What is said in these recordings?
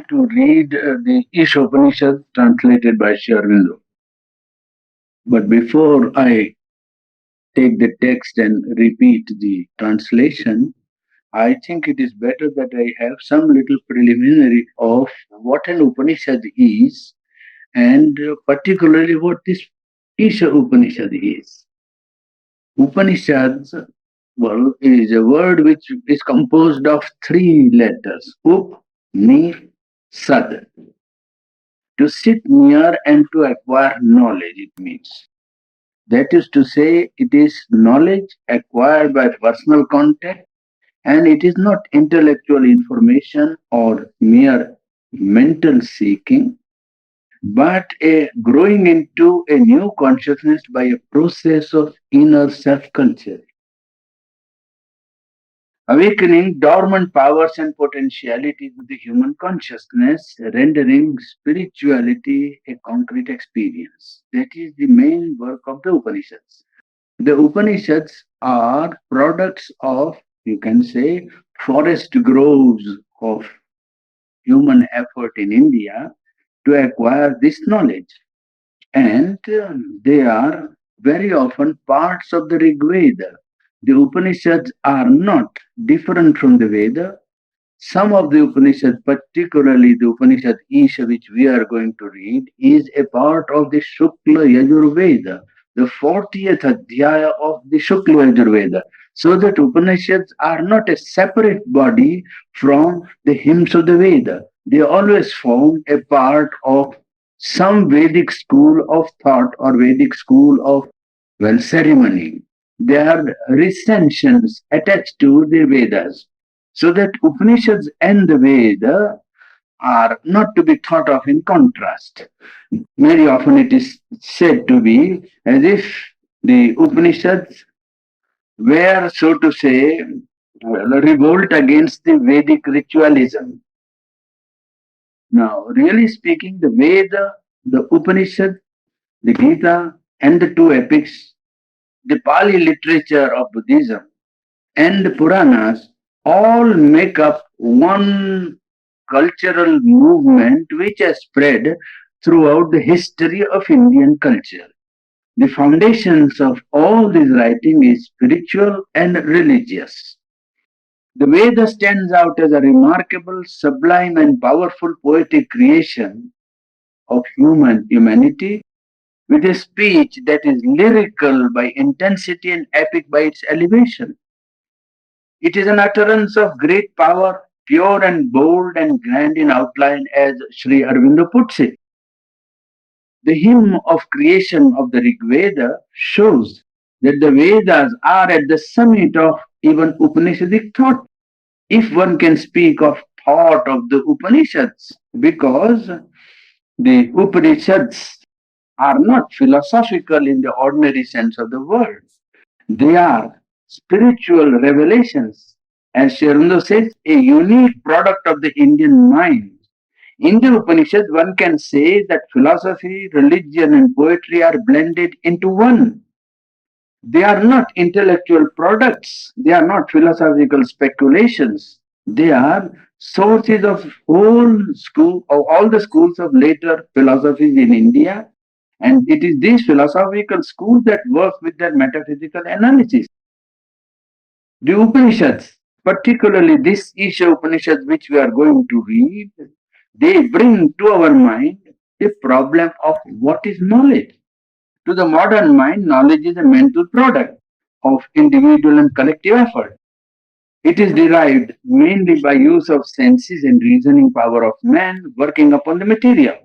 to read the Isha Upanishad translated by Sri Aurobindo. But before I take the text and repeat the translation, I think it is better that I have some little preliminary of what an Upanishad is and particularly what this Isha Upanishad is. Upanishads, well, is a word which is composed of three letters: Up, Ni, Sad. To sit near and to acquire knowledge, it means. That is to say, it is knowledge acquired by personal contact, and it is not intellectual information or mere mental seeking, but a growing into a new consciousness by a process of inner self culture, awakening dormant powers and potentialities of the human consciousness, rendering spirituality a concrete experience. That is the main work of the Upanishads. The Upanishads are products of, you can say, forest groves of human effort in India to acquire this knowledge. And they are very often parts of the Rig Veda. The Upanishads are not different from the Veda. Some of the Upanishads, particularly the Upanishad Isha, which we are going to read, is a part of the Shukla Yajurveda, the 40th Adhyaya of the Shukla Yajurveda. So that Upanishads are not a separate body from the hymns of the Veda. They always form a part of some Vedic school of thought or Vedic school of, well, ceremony. They are recensions attached to the Vedas. So that Upanishads and the Veda are not to be thought of in contrast. Very often it is said to be as if the Upanishads were, so to say, a revolt against the Vedic ritualism. Now, really speaking, the Veda, the Upanishad, the Gita, and the two epics, the Pali literature of Buddhism, and the Puranas all make up one cultural movement which has spread throughout the history of Indian culture. The foundations of all this writing is spiritual and religious. The Veda stands out as a remarkable, sublime, and powerful poetic creation of humanity with a speech that is lyrical by intensity and epic by its elevation. It is an utterance of great power, pure and bold and grand in outline, as Sri Aurobindo puts it. The hymn of creation of the Rig Veda shows that the Vedas are at the summit of even Upanishadic thought, if one can speak of thought of the Upanishads, because the Upanishads are not philosophical in the ordinary sense of the word. They are spiritual revelations. As Sri Aurobindo says, a unique product of the Indian mind. In the Upanishads, one can say that philosophy, religion, and poetry are blended into one. They are not intellectual products. They are not philosophical speculations. They are sources of all the schools of later philosophies in India. And it is these philosophical schools that work with their metaphysical analysis. The Upanishads, particularly this Isha Upanishad which we are going to read, they bring to our mind the problem of what is knowledge. To the modern mind, knowledge is a mental product of individual and collective effort. It is derived mainly by use of senses and reasoning power of man working upon the material.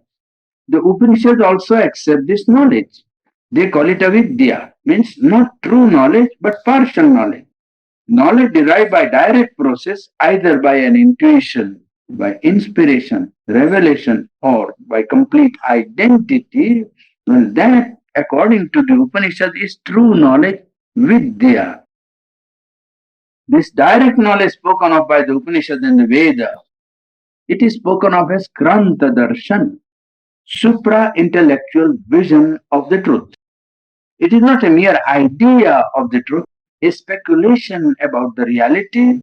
The Upanishads also accept this knowledge. They call it avidya, means not true knowledge but partial knowledge. Knowledge derived by direct process, either by an intuition, by inspiration, revelation, or by complete identity, well, that, according to the Upanishad, is true knowledge, vidya. This direct knowledge spoken of by the Upanishad and the Veda, it is spoken of as Kranta Darshan, supra-intellectual vision of the truth. It is not a mere idea of the truth, a speculation about the reality,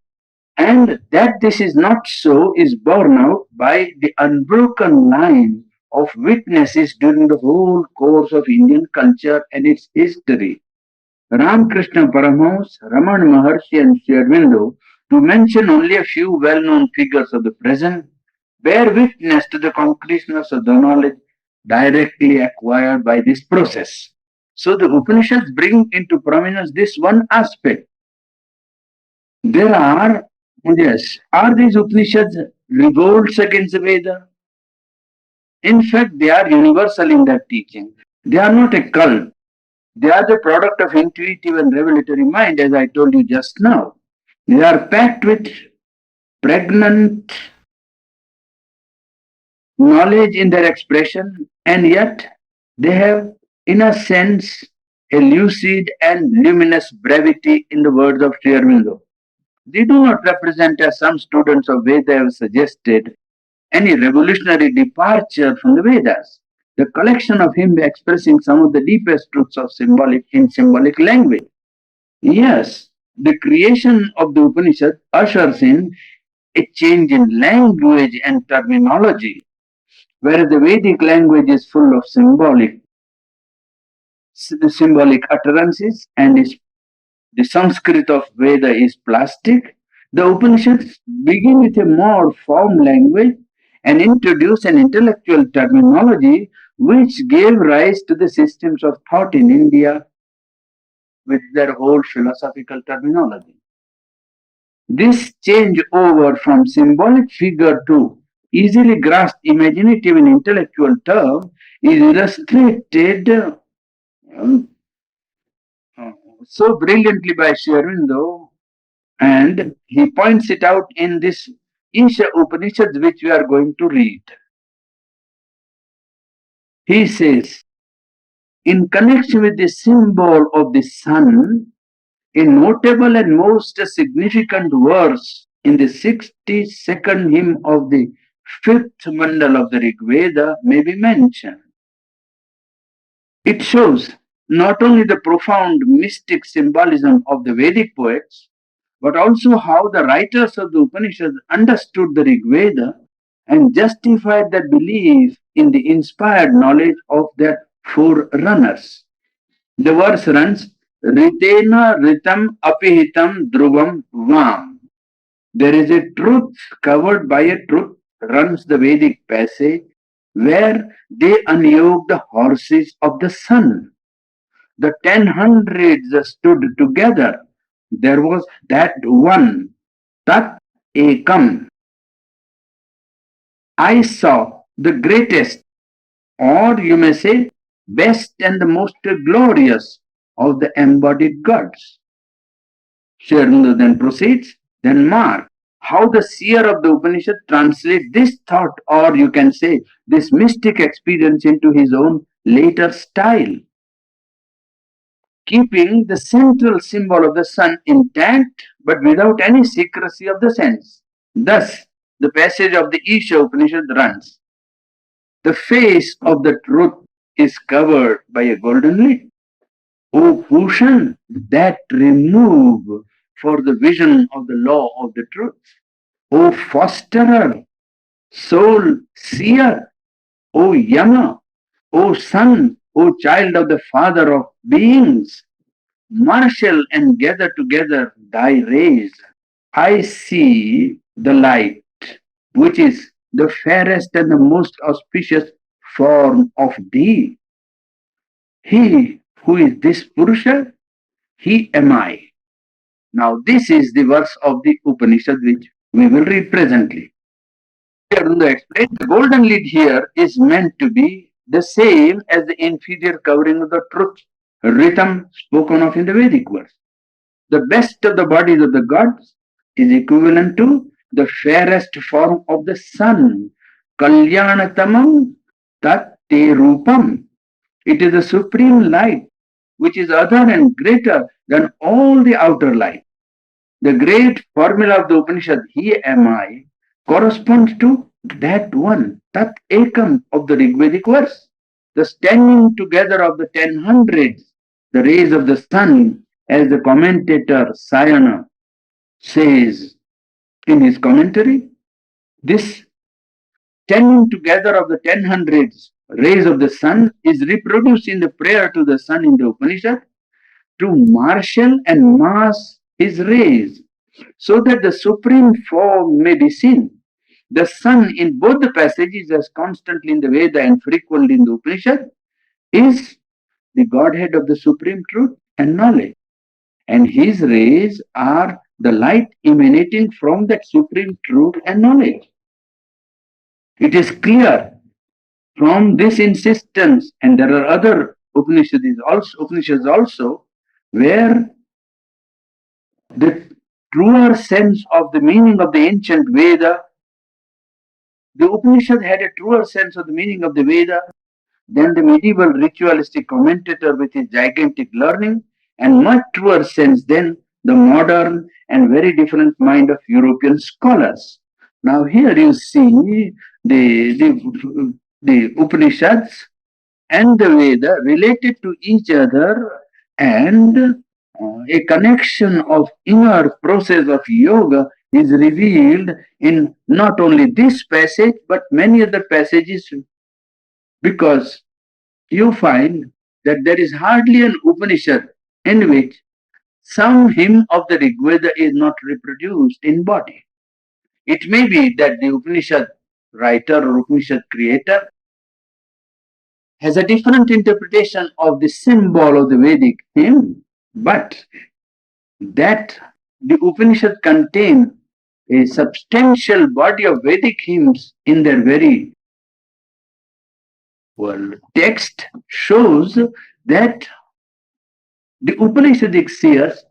And that this is not so is borne out by the unbroken line of witnesses during the whole course of Indian culture and its history. Ramakrishna Paramahamsa, Ramana Maharshi, and Sri Aurobindo, to mention only a few well known figures of the present, bear witness to the concreteness of the knowledge directly acquired by this process. So the Upanishads bring into prominence this one aspect. There are, yes, are these Upanishads revolts against the Veda? In fact, they are universal in their teaching. They are not a cult. They are the product of intuitive and revelatory mind, as I told you just now. They are packed with pregnant knowledge in their expression, and yet they have, in a sense, a lucid and luminous brevity in the words of Sri Aurobindo. They do not represent, as some students of Veda have suggested, any revolutionary departure from the Vedas. The collection of hymns expressing some of the deepest truths of symbolic language. Yes, the creation of the Upanishad ushers in a change in language and terminology, whereas the Vedic language is full of symbolic utterances and the Sanskrit of Veda is plastic. The Upanishads begin with a more form language and introduce an intellectual terminology which gave rise to the systems of thought in India with their whole philosophical terminology. This change over from symbolic figure to easily grasped imaginative and intellectual term is illustrated uh, so brilliantly by Sri Aurobindo, and he points it out in this Isha Upanishad which we are going to read. He says, in connection with the symbol of the sun, a notable and most significant verse in the 62nd hymn of the fifth mandal of the Rig Veda may be mentioned. It shows not only the profound mystic symbolism of the Vedic poets, but also how the writers of the Upanishads understood the Rig Veda and justified their belief in the inspired knowledge of their forerunners. The verse runs, Ritena Ritam Apihitam Dhruvam Vam. There is a truth covered by a truth, runs the Vedic passage, where they unyoke the horses of the sun. The 10 hundreds stood together. There was that one, Tat Ekam. I saw the greatest, or you may say, best and the most glorious of the embodied gods. Sharndu then proceeds, then mark how the seer of the Upanishad translates this thought, or you can say this mystic experience, into his own later style, keeping the central symbol of the sun intact but without any secrecy of the sense. Thus, the passage of the Isha Upanishad runs, the face of the truth is covered by a golden lid. O Bhushan, that remove for the vision of the law of the truth. O fosterer, soul seer, O Yama, O son, O child of the father of beings, marshal and gather together thy rays. I see the light, which is the fairest and the most auspicious form of thee. He who is this Purusha, he am I. Now, this is the verse of the Upanishad which we will read presently. Arunda explains the golden lid here is meant to be the same as the inferior covering of the truth, rhythm spoken of in the Vedic verse. The best of the bodies of the gods is equivalent to the fairest form of the sun. Kalyanatamam tat te rupam. It is the supreme light which is other and greater than all the outer light. The great formula of the Upanishad, He am I, corresponds to that one, Tat Ekam of the Rigvedic verse. The standing together of the 10 hundreds, the rays of the sun, as the commentator Sayana says, in his commentary. This ten together of the 10 hundreds rays of the sun is reproduced in the prayer to the sun in the Upanishad to marshal and mass his rays so that the supreme form may be seen. The sun in both the passages, as constantly in the Veda and frequently in the Upanishad, is the Godhead of the supreme truth and knowledge. And his rays are the light emanating from that supreme truth and knowledge. It is clear from this insistence, and there are other Upanishads also, where the truer sense of the meaning of the ancient Veda, the Upanishad had a truer sense of the meaning of the Veda than the medieval ritualistic commentator with his gigantic learning, and much truer sense than the modern and very different mind of European scholars. Now here you see the Upanishads and the Veda related to each other, and a connection of inner process of yoga is revealed in not only this passage but many other passages, because you find that there is hardly an Upanishad in which some hymn of the Rig Veda is not reproduced in body. It may be that the Upanishad writer or Upanishad creator has a different interpretation of the symbol of the Vedic hymn, but that the Upanishad contain a substantial body of Vedic hymns in their very text shows that the Upanishadic seers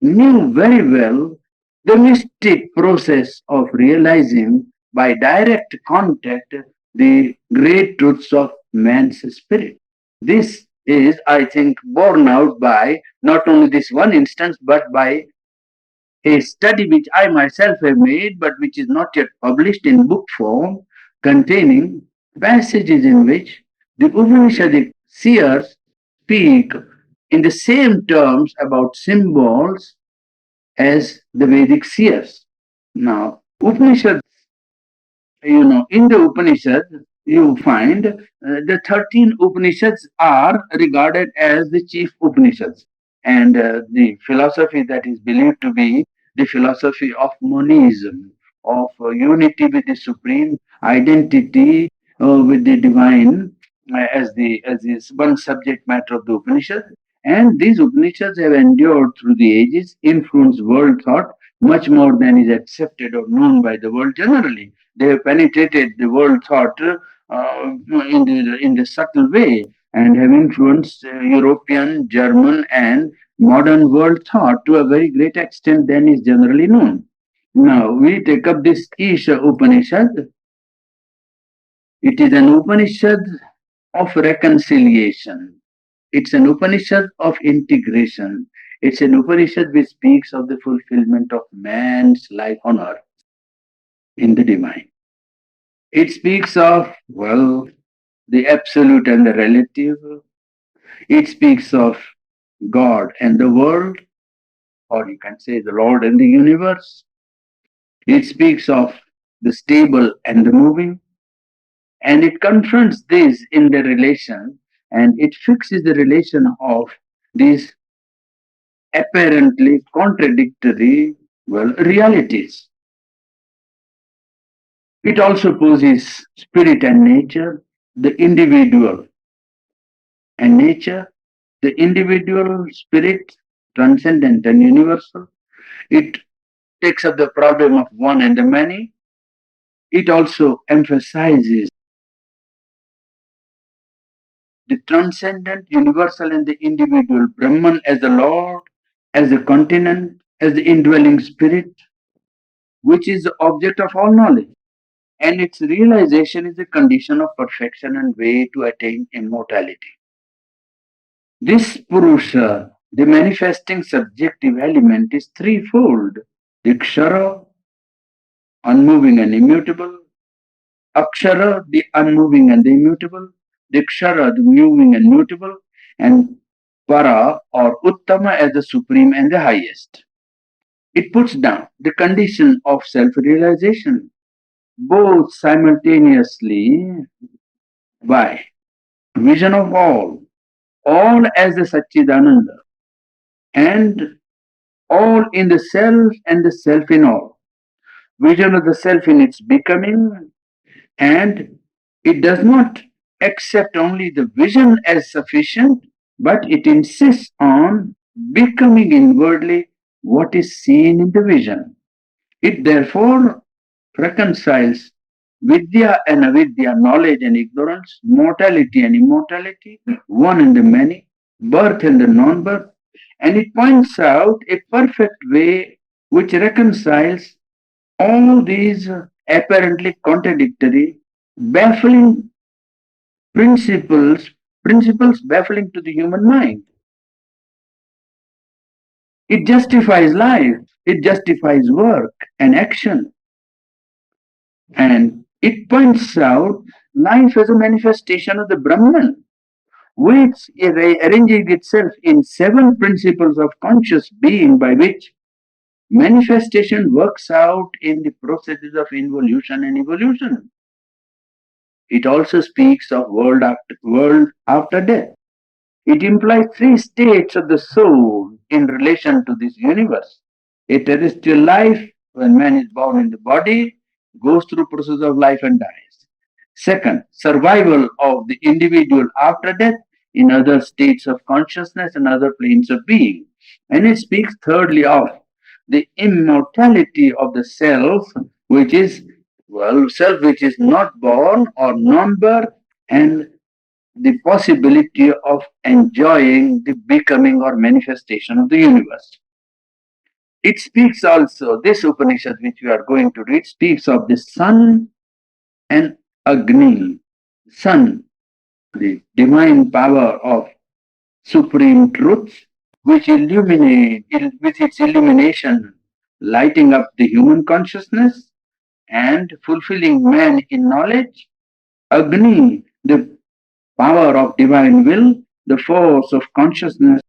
knew very well the mystic process of realizing by direct contact the great truths of man's spirit. This is, I think, borne out by not only this one instance, but by a study which I myself have made, but which is not yet published in book form, containing passages in which the Upanishadic seers speak in the same terms about symbols as the Vedic seers. Now, Upanishad, in the Upanishad, you find the 13 Upanishads are regarded as the chief Upanishads. And the philosophy that is believed to be the philosophy of monism, of unity with the supreme, identity with the divine, as one subject matter of the Upanishad. And these Upanishads have endured through the ages, influenced world thought much more than is accepted or known by the world generally. They have penetrated the world thought in the subtle way and have influenced European, German, and modern world thought to a very great extent than is generally known. Now we take up this Isha Upanishad. It is an Upanishad of reconciliation. It's an Upanishad of integration. It's an Upanishad which speaks of the fulfillment of man's life on earth in the divine. It speaks of, the absolute and the relative. It speaks of God and the world, or you can say the Lord and the universe. It speaks of the stable and the moving, and it confronts this in the relation, and it fixes the relation of these apparently contradictory, realities. It also poses spirit and nature, the individual and nature, the individual spirit, transcendent and universal. It takes up the problem of one and the many. It also emphasizes the transcendent, universal, and the individual, Brahman as the Lord, as the continent, as the indwelling spirit, which is the object of all knowledge. And its realization is a condition of perfection and way to attain immortality. This Purusha, the manifesting subjective element, is threefold: the Kshara, unmoving and immutable; Akshara, the unmoving and the immutable; the Kshara, the moving and mutable; and Para or Uttama as the supreme and the highest. It puts down the condition of self realization, both simultaneously by vision of all as the Satchidananda, and all in the self and the self in all. Vision of the self in its becoming, and it does not accept only the vision as sufficient, but it insists on becoming inwardly what is seen in the vision. It therefore reconciles vidya and avidya, knowledge and ignorance, mortality and immortality, one and the many, birth and the non birth, and it points out a perfect way which reconciles all these apparently contradictory, baffling principles, principles baffling to the human mind. It justifies life, it justifies work and action, and it points out life as a manifestation of the Brahman, which is arranging itself in seven principles of conscious being by which manifestation works out in the processes of involution and evolution. It also speaks of world after death. It implies three states of the soul in relation to this universe. A terrestrial life, when man is born in the body, goes through process of life and dies. Second, survival of the individual after death in other states of consciousness and other planes of being. And it speaks thirdly of the immortality of the self, which is, well, self which is not born or non-birth, and the possibility of enjoying the becoming or manifestation of the universe. It speaks also, this Upanishad which we are going to read, speaks of the sun and Agni. Sun, the divine power of supreme truth, which illuminate, with its illumination, lighting up the human consciousness and fulfilling man in knowledge. Agni, the power of divine will, the force of consciousness,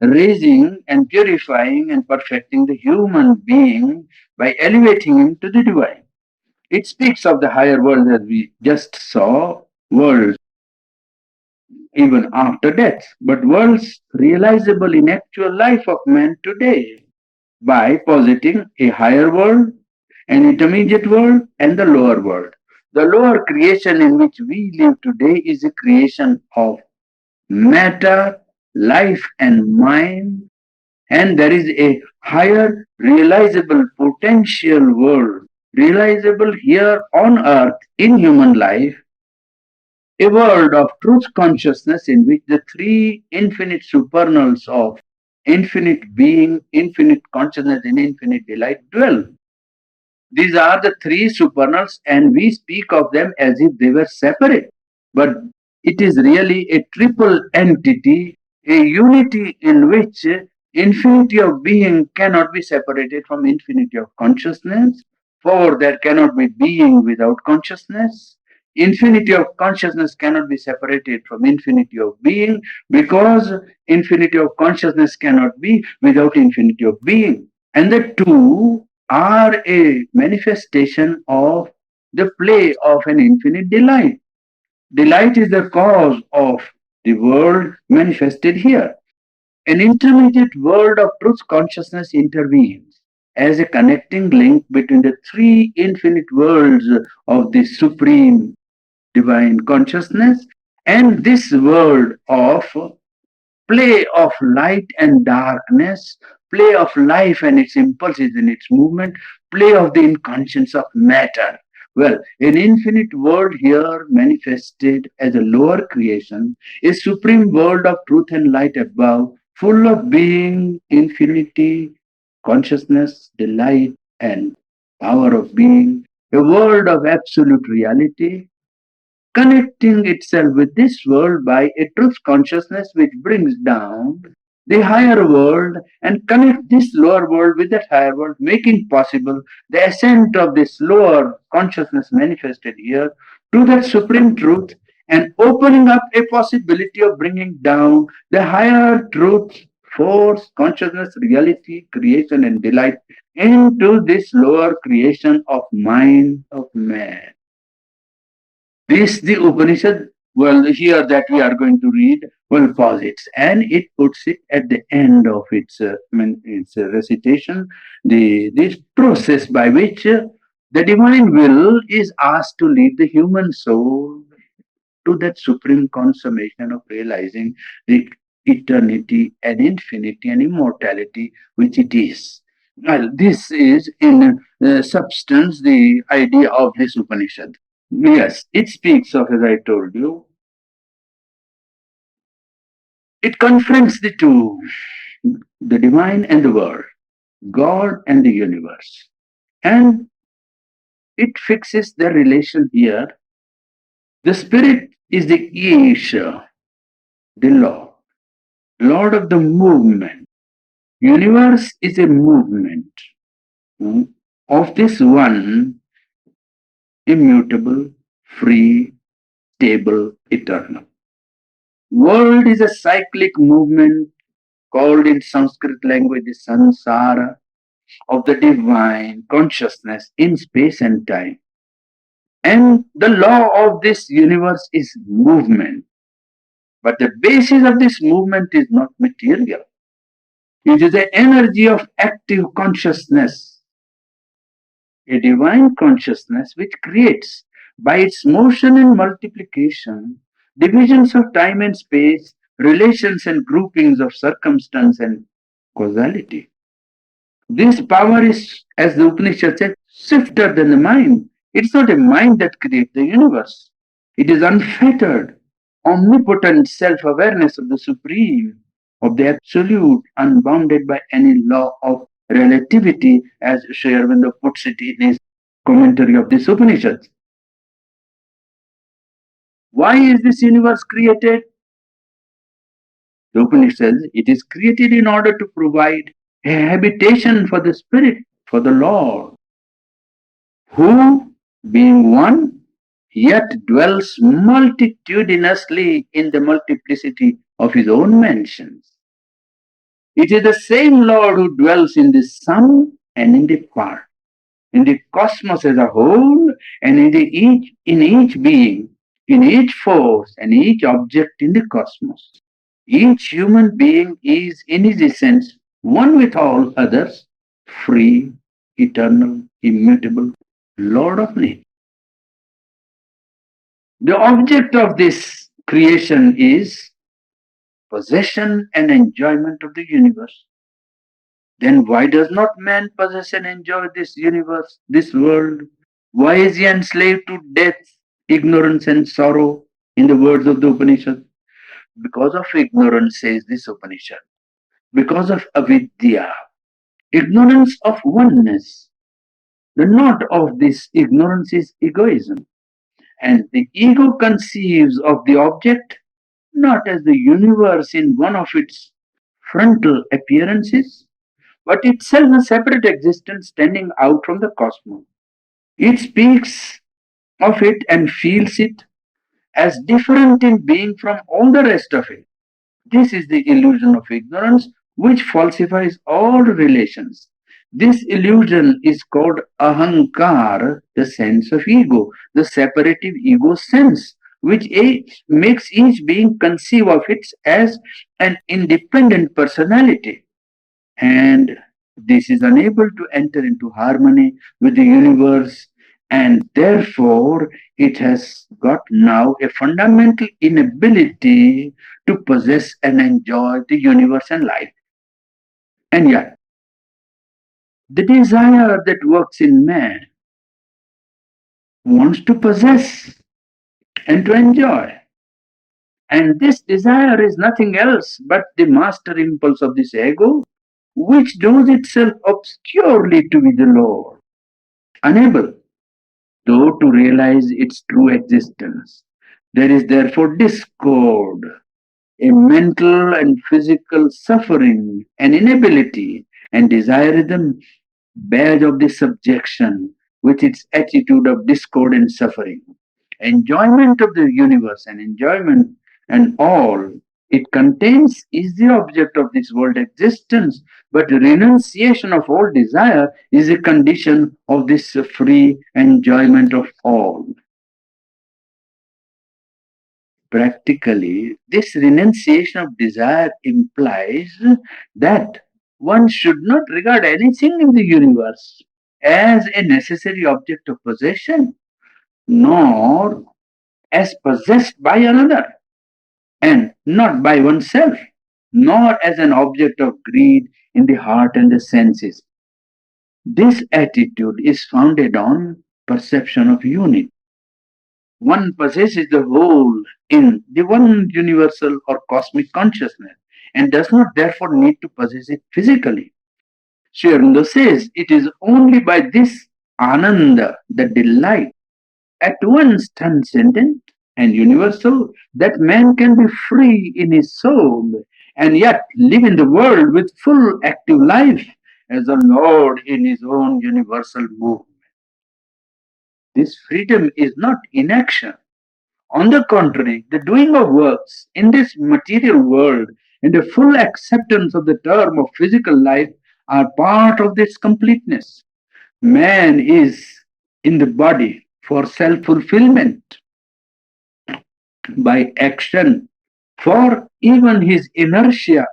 raising and purifying and perfecting the human being by elevating him to the divine. It speaks of the higher world as we just saw, worlds even after death, but worlds realizable in actual life of man today by positing a higher world, an intermediate world, and the lower world. The lower creation in which we live today is a creation of matter, life, and mind, and there is a higher realizable potential world, realizable here on earth in human life, a world of truth consciousness in which the three infinite supernals of infinite being, infinite consciousness, and infinite delight dwell. These are the three supernals, and we speak of them as if they were separate. But it is really a triple entity, a unity in which infinity of being cannot be separated from infinity of consciousness, for there cannot be being without consciousness. Infinity of consciousness cannot be separated from infinity of being, because infinity of consciousness cannot be without infinity of being. And the two are a manifestation of the play of an infinite delight. Delight is the cause of the world manifested here. An intermediate world of truth consciousness intervenes as a connecting link between the three infinite worlds of the supreme divine consciousness and this world of play of light and darkness, play of life and its impulses and its movement, play of the inconscience of matter. Well, an infinite world here manifested as a lower creation, a supreme world of truth and light above, full of being, infinity, consciousness, delight, and power of being, a world of absolute reality, connecting itself with this world by a truth consciousness which brings down the higher world and connect this lower world with that higher world, making possible the ascent of this lower consciousness manifested here to that supreme truth and opening up a possibility of bringing down the higher truth force, consciousness, reality, creation, and delight into this lower creation of mind of man. This the Upanishad, well, here that we are going to read, well, posits, and it puts it at the end of its recitation, this process by which the divine will is asked to lead the human soul to that supreme consummation of realizing the eternity and infinity and immortality which it is. Well, this is in substance the idea of this Upanishad. Yes, it speaks of, as I told you, it confronts the two, the divine and the world, God and the universe. And it fixes their relation here. The spirit is the Isha, the Lord of the movement. Universe is a movement of this one immutable, free, stable, eternal. World is a cyclic movement called in Sanskrit language the samsara of the divine consciousness in space and time. And the law of this universe is movement. But the basis of this movement is not material. It is the energy of active consciousness, a divine consciousness which creates by its motion and multiplication divisions of time and space, relations and groupings of circumstance and causality. This power is, as the Upanishad says, swifter than the mind. It's not a mind that creates the universe. It is unfettered, omnipotent self awareness of the Supreme, of the Absolute, unbounded by any law of relativity, as Sri Aurobindo puts it in his commentary of this Upanishad. Why is this universe created? The Upanishad says it is created in order to provide a habitation for the Spirit, for the Lord, who, being one, yet dwells multitudinously in the multiplicity of his own mansions. It is the same Lord who dwells in the sum and in the part, in the cosmos as a whole, and in each being, in each force and each object in the cosmos. Each human being is, in his essence, one with all others, free, eternal, immutable, Lord of nature. The object of this creation is possession and enjoyment of the universe. Then why does not man possess and enjoy this universe, this world? Why is he enslaved to death, ignorance, and sorrow, in the words of the Upanishad? Because of ignorance, says this Upanishad. Because of avidya, ignorance of oneness. The knot of this ignorance is egoism. And the ego conceives of the object not as the universe in one of its frontal appearances, but itself a separate existence standing out from the cosmos. It speaks of it and feels it as different in being from all the rest of it. This is the illusion of ignorance which falsifies all relations. This illusion is called ahankar, the sense of ego, the separative ego sense, which makes each being conceive of it as an independent personality. And this is unable to enter into harmony with the universe, and therefore it has got now a fundamental inability to possess and enjoy the universe and life. And yet, the desire that works in man wants to possess and to enjoy. And this desire is nothing else but the master impulse of this ego, which knows itself obscurely to be the Lord, unable, though, to realize its true existence. There is therefore discord, a mental and physical suffering, an inability, and desire is the badge of the subjection, with its attitude of discord and suffering. Enjoyment of the universe and enjoyment and all it contains is the object of this world existence, but renunciation of all desire is a condition of this free enjoyment of all. Practically, this renunciation of desire implies that one should not regard anything in the universe as a necessary object of possession, nor as possessed by another, and not by oneself, nor as an object of greed in the heart and the senses. This attitude is founded on perception of unity. One possesses the whole in the one universal or cosmic consciousness and does not therefore need to possess it physically. Sri Aurobindo says it is only by this ananda, the delight, at once transcendent and universal, that man can be free in his soul and yet live in the world with full active life as a Lord in his own universal movement. This freedom is not inaction. On the contrary, the doing of works in this material world and the full acceptance of the term of physical life are part of this completeness. Man is in the body for self fulfillment by action, for even his inertia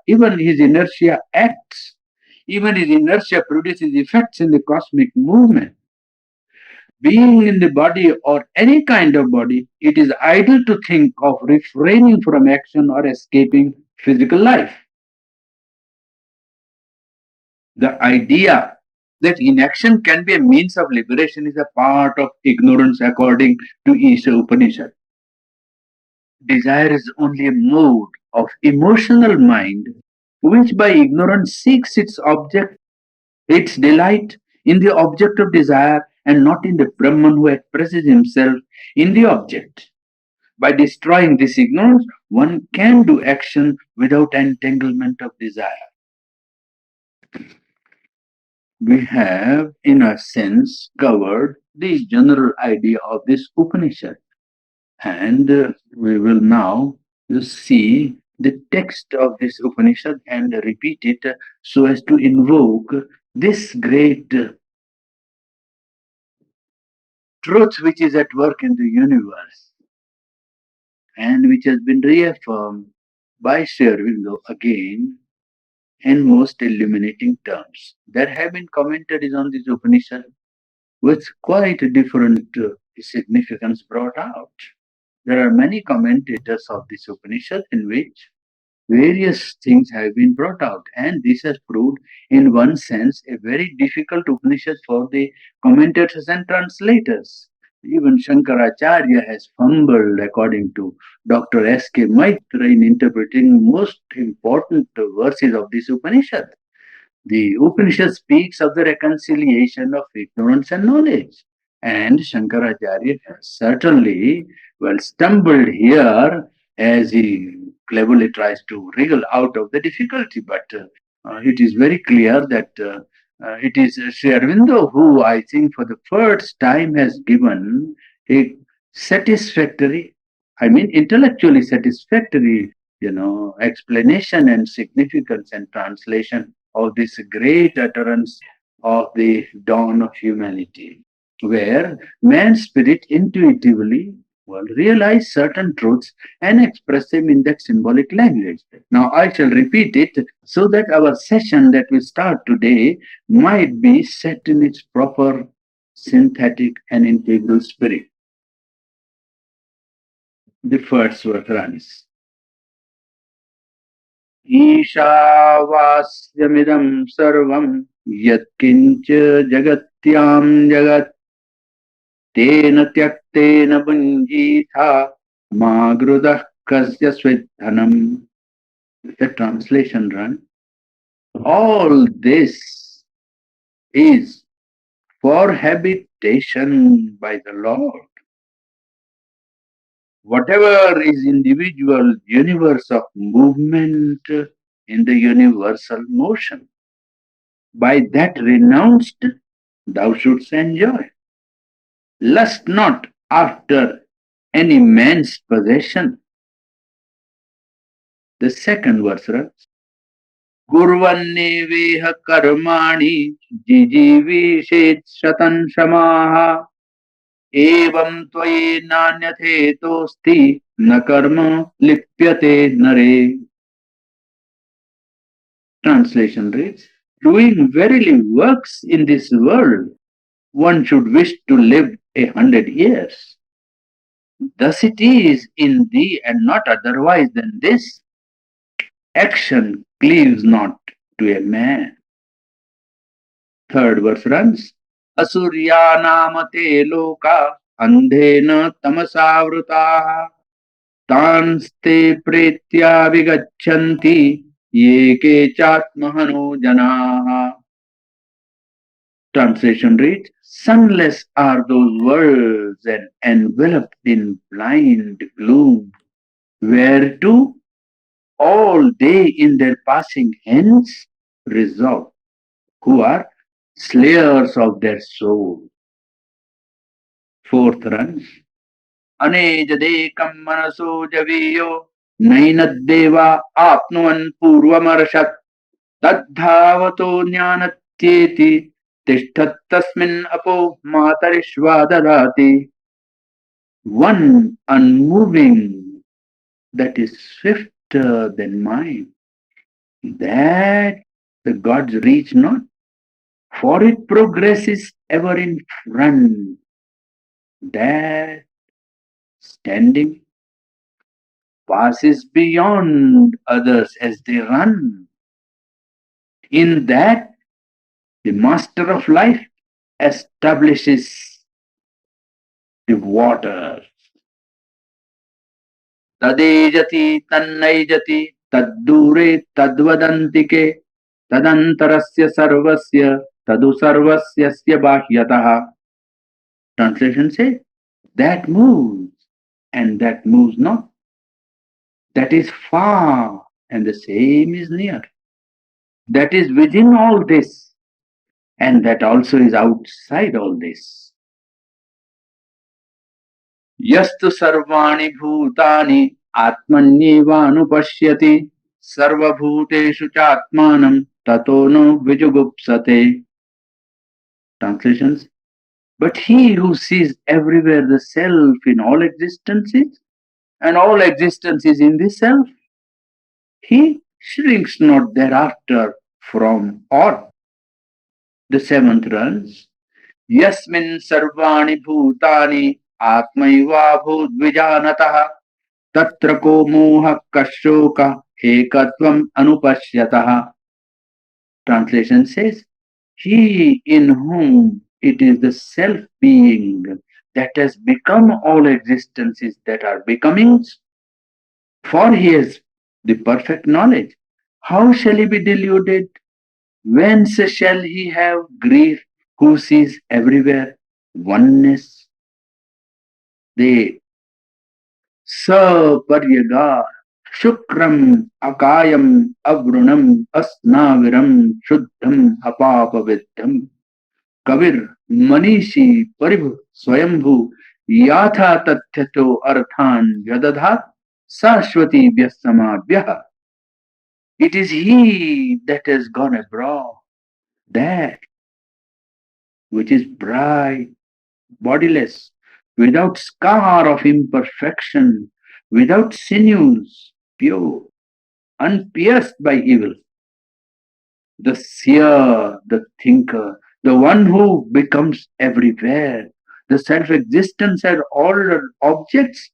acts, even his inertia produces effects in the cosmic movement. Being in the body or any kind of body, it is idle to think of refraining from action or escaping physical life. The idea that inaction can be a means of liberation is a part of ignorance according to Isha Upanishad. Desire is only a mode of emotional mind which by ignorance seeks its object, its delight in the object of desire and not in the Brahman who expresses himself in the object. By destroying this ignorance, one can do action without entanglement of desire. We have, in a sense, covered the general idea of this Upanishad. And we will now see the text of this Upanishad and repeat it so as to invoke this great truth which is at work in the universe and which has been reaffirmed by Sri Aurobindo again in most illuminating terms. There have been commentaries on this Upanishad with quite different significance brought out. There are many commentators of this Upanishad in which various things have been brought out, and this has proved, in one sense, a very difficult Upanishad for the commentators and translators. Even Shankaracharya has fumbled, according to Dr. S.K. Maitra, in interpreting most important verses of this Upanishad. The Upanishad speaks of the reconciliation of ignorance and knowledge. And Shankaracharya has certainly, well, stumbled here as he cleverly tries to wriggle out of the difficulty. But it is very clear that it is Sri Aurobindo who, I think, for the first time has given a satisfactory, I mean, intellectually satisfactory, explanation and significance and translation of this great utterance of the dawn of humanity, where man's spirit intuitively realize certain truths and express them in that symbolic language. Now I shall repeat it so that our session that we start today might be set in its proper synthetic and integral spirit. The first verse runs. ईशावास्यमिदं सर्वं यत्किञ्च जगत्यां जगत् तेन त्यक्तेन भुञ्जीथा मा गृधः कस्य स्विद्धनम्. The translation run. All this is for habitation by the Lord. Whatever is individual universe of movement in the universal motion, by that renounced thou shouldst enjoy. Lust not after any man's possession. The second verse runs, Kurvanneveha karmani jijivishet shatan shamaha evam tvaye nanyate tosti na karma lipyate nare. Translation reads, doing verily works in this world, one should wish to live 100 years. Thus it is in thee and not otherwise than this. Action cleaves not to a man. Third verse runs, Asurya namate loka andhena tamasavruta tanste pretya vigachanti ye ke chatmahano janaha. Translation reads, sunless are those worlds and enveloped in blind gloom, whereto all they in their passing hence resort, who are slayers of their soul. Fourth runs, Anejadekam manaso javiyo nainadeva apnuan purvamarashat tadhavato jnanatyeti tishtattasmin apo matarishva dadati. One unmoving that is swifter than mind, that the gods reach not, for it progresses ever in front, that standing passes beyond others as they run. In that, the master of life establishes the water. Tadejati tannaijati taddure tadvadantike tadantarasya sarvasya tadu sarvasyasya bahyataha. Translation says, that moves and that moves not. That is far and the same is near. That is within all this and that also is outside all this. Yastu sarvani bhutani atmanyevanupashyati sarvabhuteshu chatmanam tato no vijugupsate. Translations. But he who sees everywhere the self in all existences and all existences in the self, he shrinks not thereafter from aught. The seventh runs, Yasmin sarvani bhutani atmaiva bhudvijanatah tatra ko moha kashoka ekatvam anupashyatah. Translation says, he in whom it is the self-being that has become all existences that are becomings, for he has the perfect knowledge. How shall he be deluded? Whence shall he have grief who sees everywhere oneness? The Saparyaga Shukram Akayam Avrunam Asnaviram Shuddham Apapaviddham Kavir Manishi Paribhu Swayambhu Yatha Tathyato Arthan Yadadhat Sashwati Vyasamabhyaha. It is he that has gone abroad, that which is bright, bodiless, without scar of imperfection, without sinews, pure, unpierced by evil. The seer, the thinker, the one who becomes everywhere, the self-existence and all objects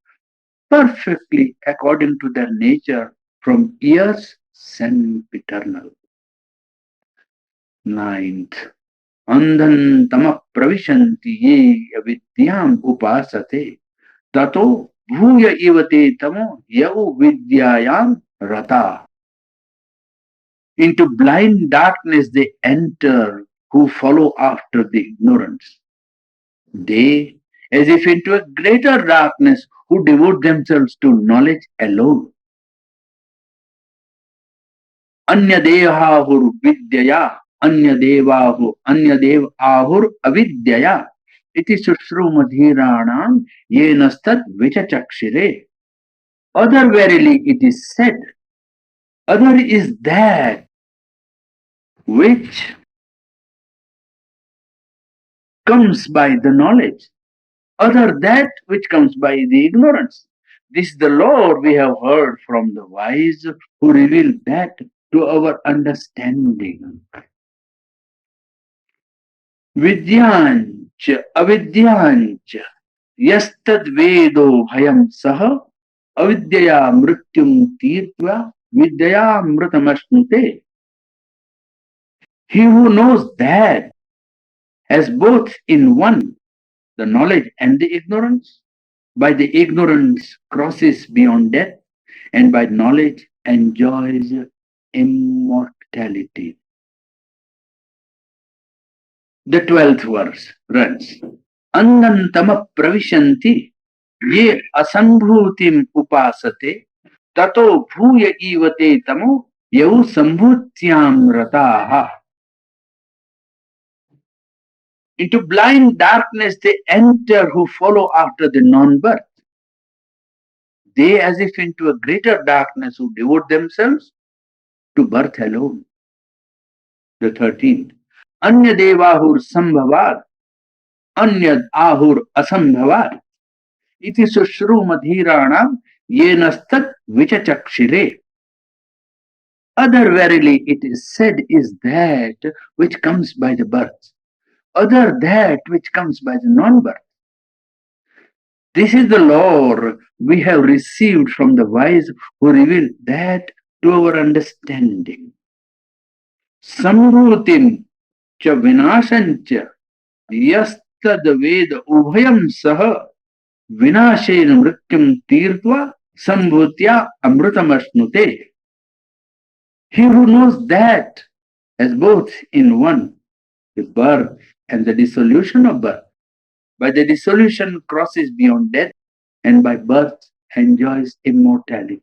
perfectly according to their nature from years sempiternal. Ninth, Andhan tama pravishanti ye avidyam upasate tato bhuya ivate tamo yau vidyayam rata. Into blind darkness they enter who follow after the ignorance. They, as if into a greater darkness, who devote themselves to knowledge alone. Anya devahur vidyaya, anya devahu, anya dev ahur avidyaya. Iti sushrumadhiranam yenastat vichachakshire. Other verily it is said, Other is that which comes by the knowledge. Other that which comes by the ignorance. This is the law we have heard from the wise who reveal that to our understanding. Vidyancha avidyancha yastad vedo bhayam saha avidyaya mrityum tirtva vidyaya mritamasnute. He who knows that has both in one the knowledge and the ignorance, by the ignorance crosses beyond death, and by knowledge enjoys immortality. The 12th verse runs Annantama pravishanti ye asambhutim upasate tato bhuya ivate tamo yau sambhutyam rataha. Into blind darkness they enter who follow after the non-birth. They as if into a greater darkness who devote themselves to birth alone. The 13th. Anya devahur sambhavat, anya ahur asambhavat. Iti sushru madhiranam yenastat vichachakshire. Other verily it is said is that which comes by the birth. Other that which comes by the non-birth. This is the lore we have received from the wise who reveal that to our understanding. Samrutim cha vinashancha yastad veda ubhayam saha vinashen mrityum tirtva sambhutya amritamasnute. He who knows that has both in one the birth and the dissolution of birth. By the dissolution crosses beyond death, and by birth enjoys immortality.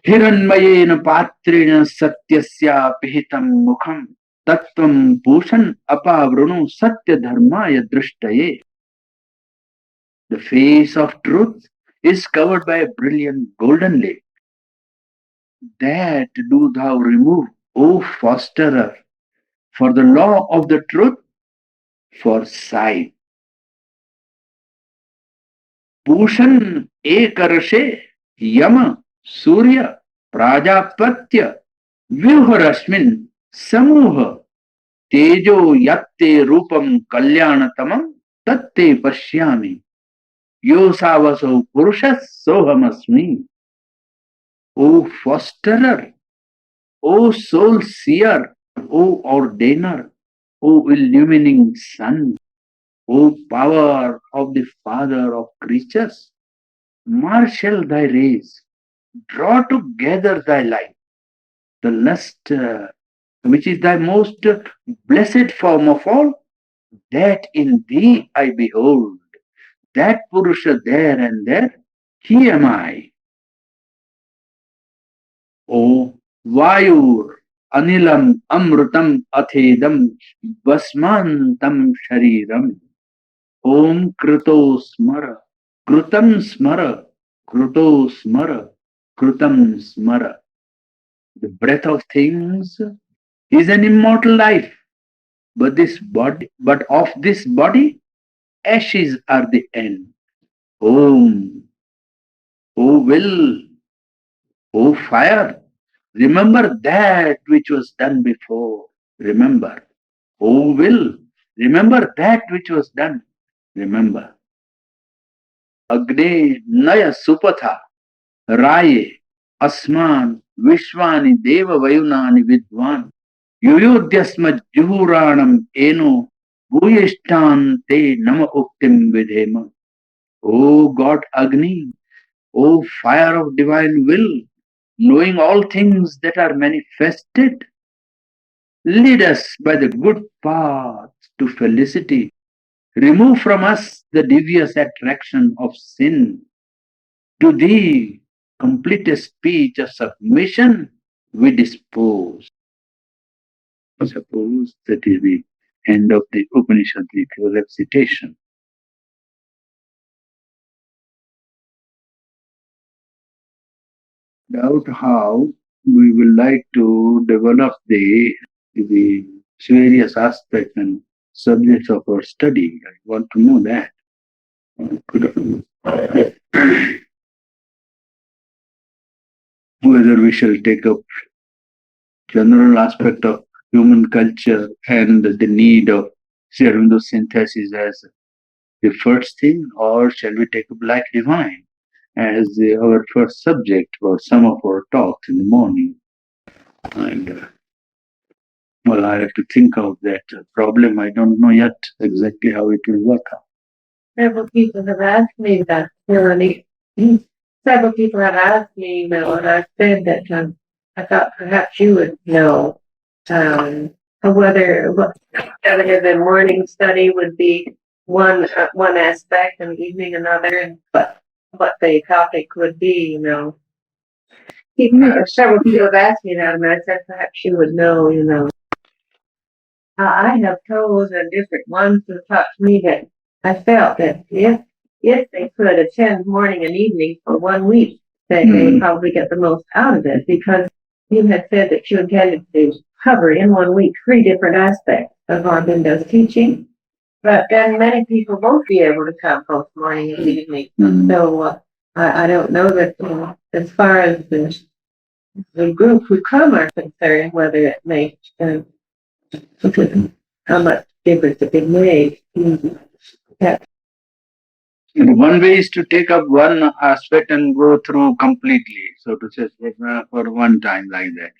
हिरण्मयेन पात्रेण सत्यस्या पिहितं मुखं तत्त्वं पूषन् अपावृणु सत्यधर्माय दृष्टये. The face of truth is covered by a brilliant golden lake. That do thou remove, O fosterer, for the law of the truth, for sight. Pushan ekarashe yama surya prajapatya vyuharasmin samuha tejo yatte rupam kalyanataman tatte pashyami yosavaso purushas sohamasmi. O fosterer, O soul seer, O ordainer, O illumining sun, O power of the Father of creatures, marshal thy rays, draw together thy light, the lust which is thy most blessed form of all, that in thee I behold, that Purusha there and there, he am I. O Vayur, Anilam, Amrutam, Athedam, Basmantam Shariram, Om Kruto Smara, Krutam Smara, Kruto Smara, Krutam Smara. The breath of things is an immortal life, but of this body, ashes are the end. Om, O will, O fire, remember that which was done before. Remember. O will, remember that which was done. Remember. Agne Naya Supatha Raye Asman Vishwani Deva Vayunani Vidwan Yuyodhyasma Juhuranam Eno Bhuyishtan Te Nama Uktim Vidhema. O God Agni, O fire of divine will, knowing all things that are manifested, lead us by the good path to felicity. Remove from us the devious attraction of sin. To thee, complete a speech of submission we dispose. Suppose that is the end of the Upanishad recitation. doubt how we will like to develop the various aspects and subjects of our study. I want to know that. Whether we shall take up general aspect of human culture and the need of Sri synthesis as the first thing, or shall we take up life divine as our first subject for some of our talks in the morning? And well, I have to think of that problem. I don't know yet exactly how it will work out. Several people have asked me that, Purani. Several people have asked me, and I said that I thought perhaps you would know whether the morning study would be one aspect and evening another, and what the topic would be. Several people have asked me that, and I said perhaps you would know. I have told different ones who taught me that I felt that if they could attend morning and evening for 1 week, that they probably get the most out of it, because you had said that you intended to cover in 1 week 3 different aspects of Arbindo's teaching, but then many people won't be able to come both morning and evening. So I don't know that as far as the group who come are concerned, whether it may how much difference it made. Yeah. One way is to take up one aspect and go through completely, so to say, for one time like that.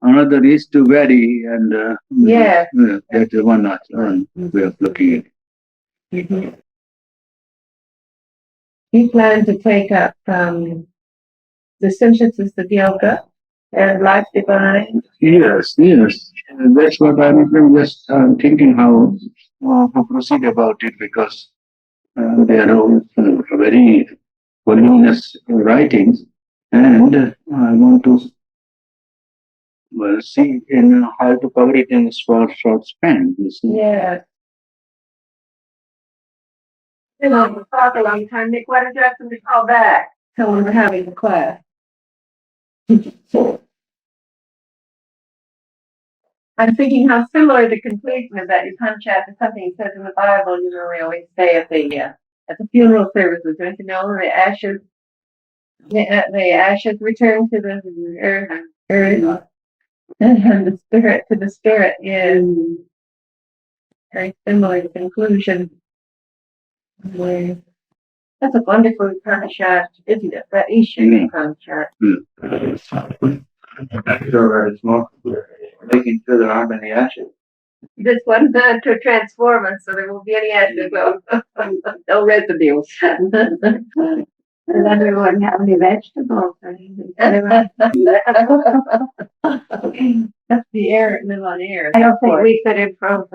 Another is to vary, and that's one way of looking at it. Mm-hmm. You plan to take up the synthesis of yoga and life divine? Yes. That's what I'm just thinking how to proceed about it, because they are all very voluminous writings, and I want to see in how to cover it in a short span. You see? Yeah. You know, we'll talk a long time. Nick, why don't you ask them to call back? Tell them we're having the class. I'm thinking how similar the conclusion of that Upanishad to something it says in the Bible. You know, we always say at the funeral services, don't you know, the ashes return to the earth, and the spirit to the spirit. Yeah, very similar conclusion. That's a wonderful Upanishad, isn't it? That Isha Upanishad. So it's more making sure there aren't any ashes. This one to transform us, so there won't be any ashes, no residues. And then we wouldn't have any vegetables or anything. That's the air, live on air. I don't think we could improve.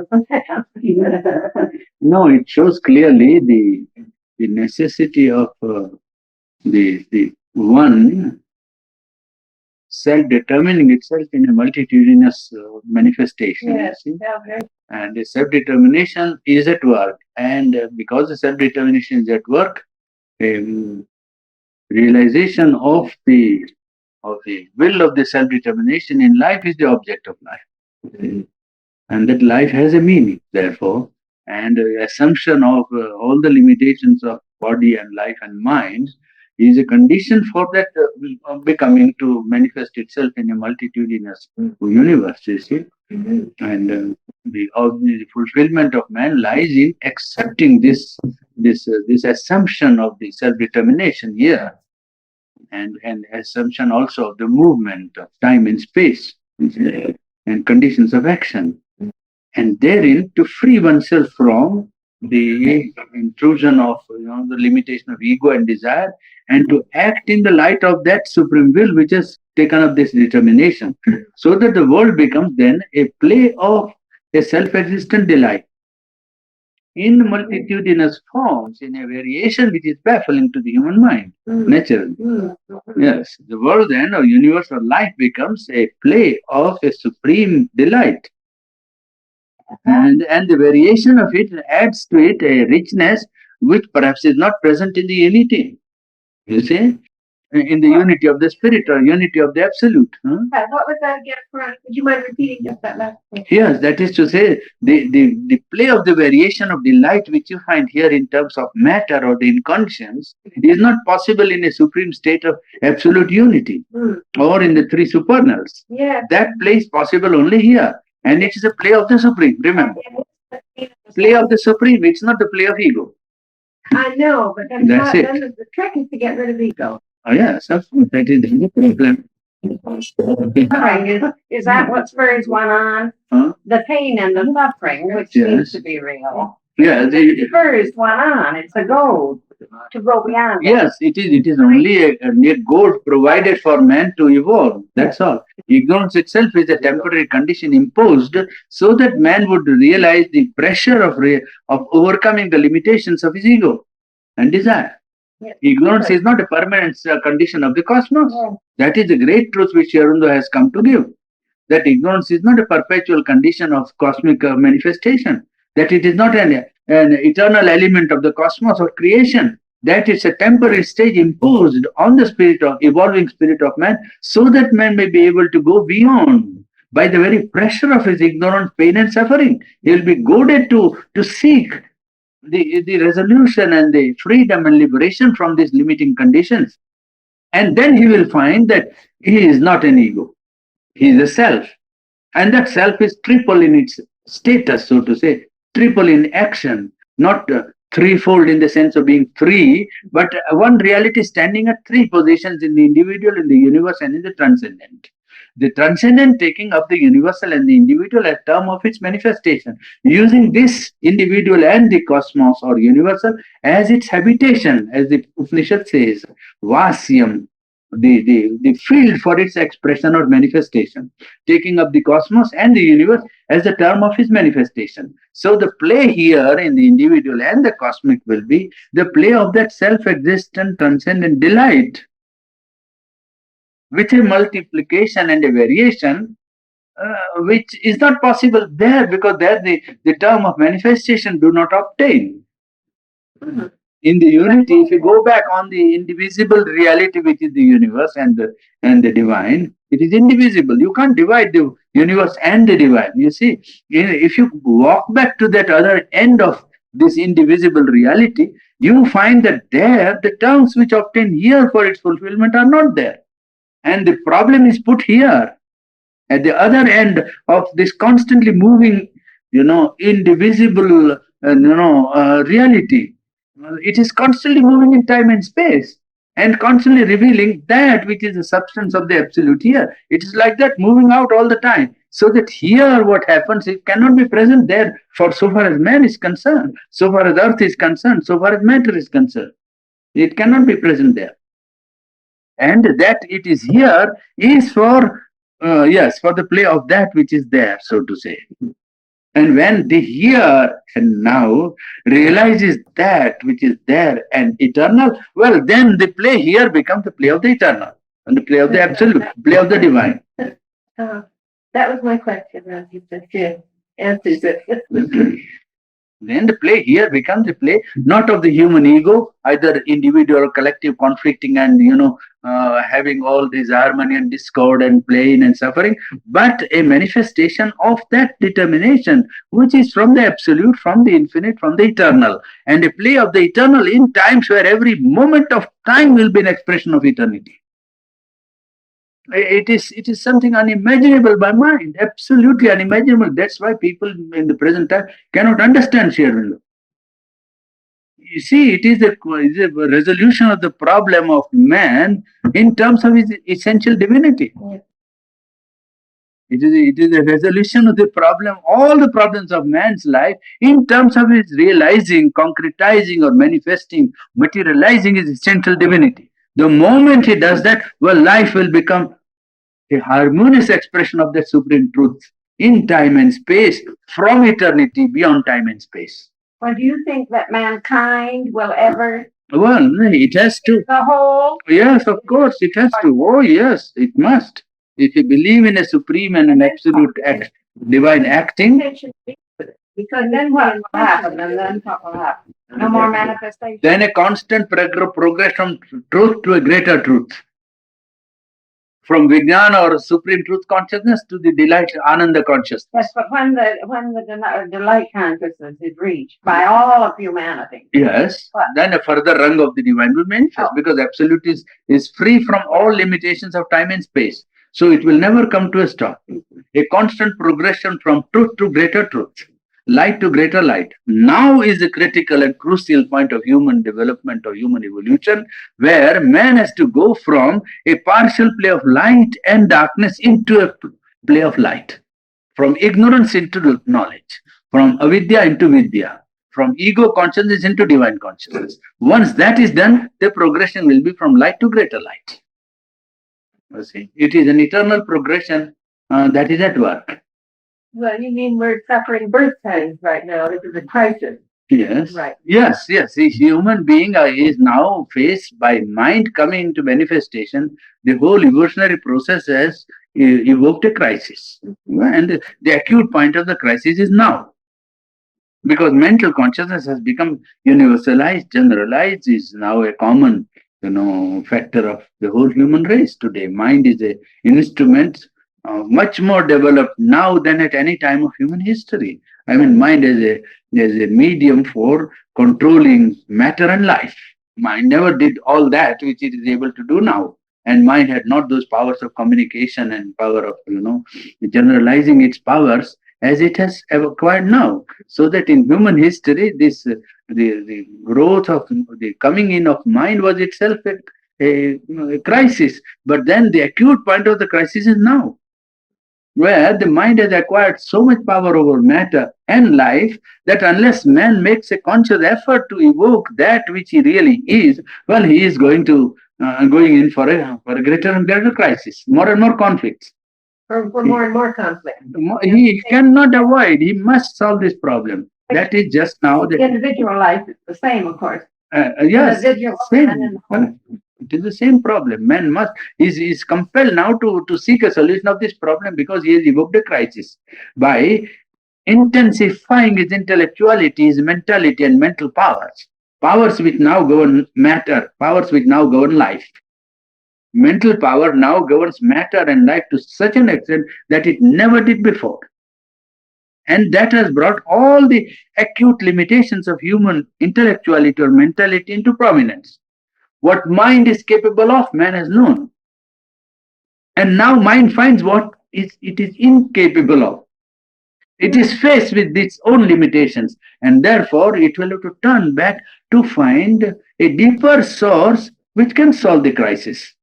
No, it shows clearly the necessity of the one self-determining itself in a multitudinous manifestation. Yes, you see? And the self-determination is at work, and because the self-determination is at work, realization of the will of the self-determination in life is the object of life, and that life has a meaning, therefore, and assumption of all the limitations of body and life and mind is a condition for that becoming to manifest itself in a multitudinous universe, you see. And the fulfillment of man lies in accepting this assumption of the self-determination here, and assumption also of the movement of time and space and conditions of action, and therein to free oneself from the intrusion of the limitation of ego and desire, and to act in the light of that supreme will which has taken up this determination, so that the world becomes then a play of a self-existent delight in multitudinous forms, in a variation which is baffling to the human mind, naturally. Yes, the world then, or universe or life, becomes a play of a supreme delight. And the variation of it adds to it a richness which perhaps is not present in the anything. You see? in the unity of the spirit or unity of the absolute. What was that again, Purani? Would you mind repeating just that last thing? Yes, that is to say, the play of the variation of the light which you find here in terms of matter or the inconscience is not possible in a supreme state of absolute unity or in the three supernals. Yeah. That play is possible only here. And it is a play of the supreme, remember. Play of the supreme, it's not the play of ego. I know, but then That's it. the trick is to get rid of ego. Oh, yes, of course, that is the problem. Is that what spurs one on? Huh? The pain and the suffering, which Yes. seems to be real. Yeah, It spurs one on. It's a goal to go beyond. yes, it is. It is only a goal provided for man to evolve. That's all. Ignorance itself is a temporary condition imposed so that man would realize the pressure of overcoming the limitations of his ego and desire. Yes. Ignorance is not a permanent condition of the cosmos. Yes. That is the great truth which Arundo has come to give. That ignorance is not a perpetual condition of cosmic manifestation. That it is not an eternal element of the cosmos or creation. That it's a temporary stage imposed on the spirit of evolving spirit of man, so that man may be able to go beyond by the very pressure of his ignorance, pain, and suffering. He will be goaded to seek the resolution and the freedom and liberation from these limiting conditions. And then he will find that he is not an ego, he is a self. And that self is triple in its status, so to say, triple in action, not threefold in the sense of being three, but one reality standing at three positions in the individual, in the universe, and in the transcendent. The transcendent taking up the universal and the individual as term of its manifestation, using this individual and the cosmos or universal as its habitation, as the Upanishad says, Vasyam, the field for its expression or manifestation, taking up the cosmos and the universe as the term of his manifestation. So the play here in the individual and the cosmic will be the play of that self-existent transcendent delight with a multiplication and a variation which is not possible there, because there the term of manifestation do not obtain. In the unity, if you go back on the indivisible reality which is the universe and the divine, it is indivisible. You can't divide the universe and the divine. You see, if you walk back to that other end of this indivisible reality, you find that there the terms which obtain here for its fulfillment are not there. And the problem is put here at the other end of this constantly moving, indivisible, reality. It is constantly moving in time and space and constantly revealing that which is the substance of the absolute here. It is like that, moving out all the time. So that here what happens, it cannot be present there for so far as man is concerned, so far as earth is concerned, so far as matter is concerned. It cannot be present there. And that it is here is for, for the play of that which is there, so to say. And when the here and now realizes that which is there and eternal, well, then the play here becomes the play of the eternal and the play of the absolute, play of the divine. That was my question, Raji, but you answers it. Then the play here becomes a play not of the human ego, either individual or collective conflicting and, having all this harmony and discord and pain and suffering, but a manifestation of that determination, which is from the absolute, from the infinite, from the eternal, and a play of the eternal in times where every moment of time will be an expression of eternity. It is something unimaginable by mind, absolutely unimaginable. That's why people in the present time cannot understand Sri Aurobindo. You see, it is a resolution of the problem of man in terms of his essential divinity. Yes. It is a resolution of the problem, all the problems of man's life in terms of his realizing, concretizing or manifesting, materializing his essential divinity. The moment he does that, well, life will become a harmonious expression of that supreme truth in time and space, from eternity beyond time and space. Well, do you think that mankind will ever? Well, it has to. The whole? Yes, of course, it has to. Oh, yes, it must. If you believe in a supreme and an absolute divine acting, Because then what will happen? And then what will happen? No more manifestation. Then a constant progress from truth to a greater truth. From Vijnana or supreme truth consciousness to the delight Ananda consciousness. Yes, but when the delight consciousness is reached by all of humanity. Yes, what? Then a further rung of the divine will manifest because absolute is free from all limitations of time and space. So it will never come to a stop. A constant progression from truth to greater truth, light to greater light. Now is the critical and crucial point of human development or human evolution, where man has to go from a partial play of light and darkness into a play of light, from ignorance into knowledge, from avidya into vidya, from ego consciousness into divine consciousness. Once that is done, the progression will be from light to greater light. You see, it is an eternal progression that is at work. Well, you mean we're suffering birth pains right now? This is a crisis. Yes. Right. Yes. A human being is now faced by mind coming into manifestation. The whole evolutionary process has evoked a crisis. And the acute point of the crisis is now. Because mental consciousness has become universalized, generalized, is now a common, factor of the whole human race today. Mind is a instrument much more developed now than at any time of human history. I mean, mind is a medium for controlling matter and life. Mind never did all that which it is able to do now. And mind had not those powers of communication and power of, generalizing its powers as it has acquired now. So that in human history, the growth of the coming in of mind was itself a crisis. But then the acute point of the crisis is now, where the mind has acquired so much power over matter and life that unless man makes a conscious effort to evoke that which he really is, well, he is going in for a greater and greater crisis, more and more conflicts. For more and more conflict. He cannot avoid. He must solve this problem. That is just now. The individual life is the same, of course. Yes, same. It is the same problem. Man is compelled now to seek a solution of this problem because he has evoked a crisis by intensifying his intellectuality, his mentality, and mental powers. Powers which now govern matter, powers which now govern life. Mental power now governs matter and life to such an extent that it never did before. And that has brought all the acute limitations of human intellectuality or mentality into prominence. What mind is capable of, man has known. And now mind finds what it is incapable of. It is faced with its own limitations, and therefore it will have to turn back to find a deeper source which can solve the crisis.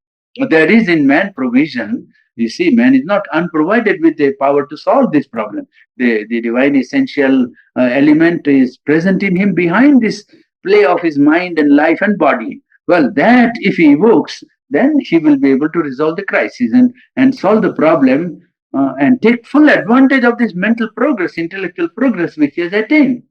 There is in man provision. You see, man is not unprovided with the power to solve this problem. The divine essential element is present in him behind this play of his mind and life and body. Well, that if he evokes, then he will be able to resolve the crisis and solve the problem and take full advantage of this mental progress, intellectual progress which he has attained,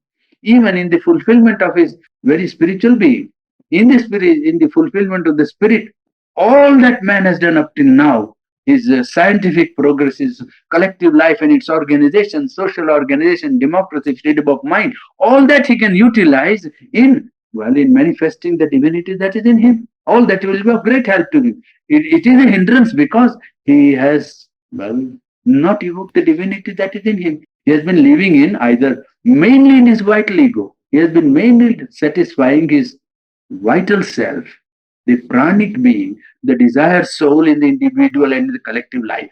even in the fulfillment of his very spiritual being. In the spirit, in the fulfillment of the spirit, all that man has done up till now, his scientific progress, his collective life and its organization, social organization, democracy, freedom of mind, all that he can utilize in manifesting the divinity that is in him. All that will be of great help to him. It is a hindrance because he has, not evoked the divinity that is in him. He has been living in either mainly in his vital ego. He has been mainly satisfying his vital self, the pranic being, the desired soul in the individual and the collective life.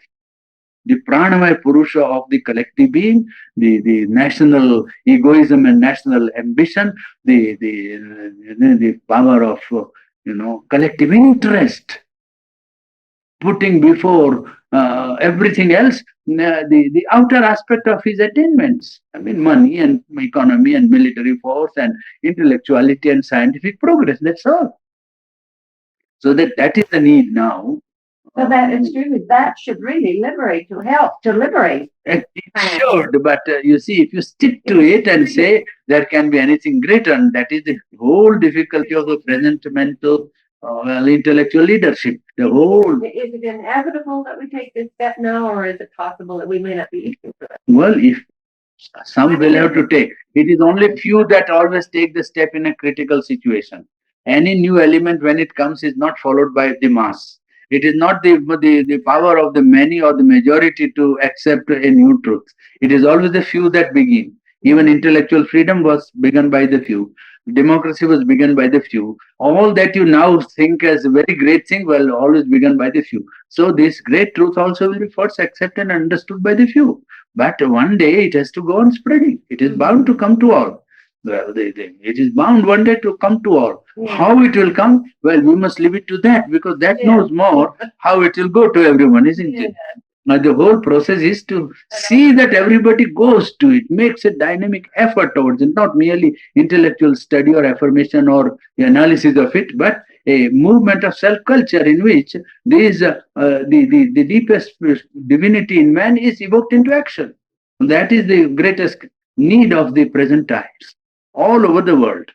The pranamaya purusha of the collective being, the national egoism and national ambition, the power of collective interest, putting before everything else the outer aspect of his attainments. I mean, money and economy and military force and intellectuality and scientific progress. That's all. So that is the need now. So that should really liberate, to help to liberate. It should, but you see, if you stick to it and say there can be anything greater, and that is the whole difficulty of the present mental, intellectual leadership. The whole. Is it inevitable that we take this step now, or is it possible that we may not be equal to it? Well, if Some will have to take. It is only few that always take the step in a critical situation. Any new element, when it comes, is not followed by the mass. It is not the power of the many or the majority to accept a new truth. It is always the few that begin. Even intellectual freedom was begun by the few. Democracy was begun by the few. All that you now think as a very great thing, well, always begun by the few. So this great truth also will be first accepted and understood by the few. But one day it has to go on spreading. It is bound to come to all. Well, it is bound one day to come to all. How it will come? Well, we must leave it to that, because that knows more how it will go to everyone, isn't it? Now, the whole process is to see that everybody goes to it, makes a dynamic effort towards it, not merely intellectual study or affirmation or the analysis of it, but a movement of self culture in which the deepest divinity in man is evoked into action. That is the greatest need of the present times all over the world.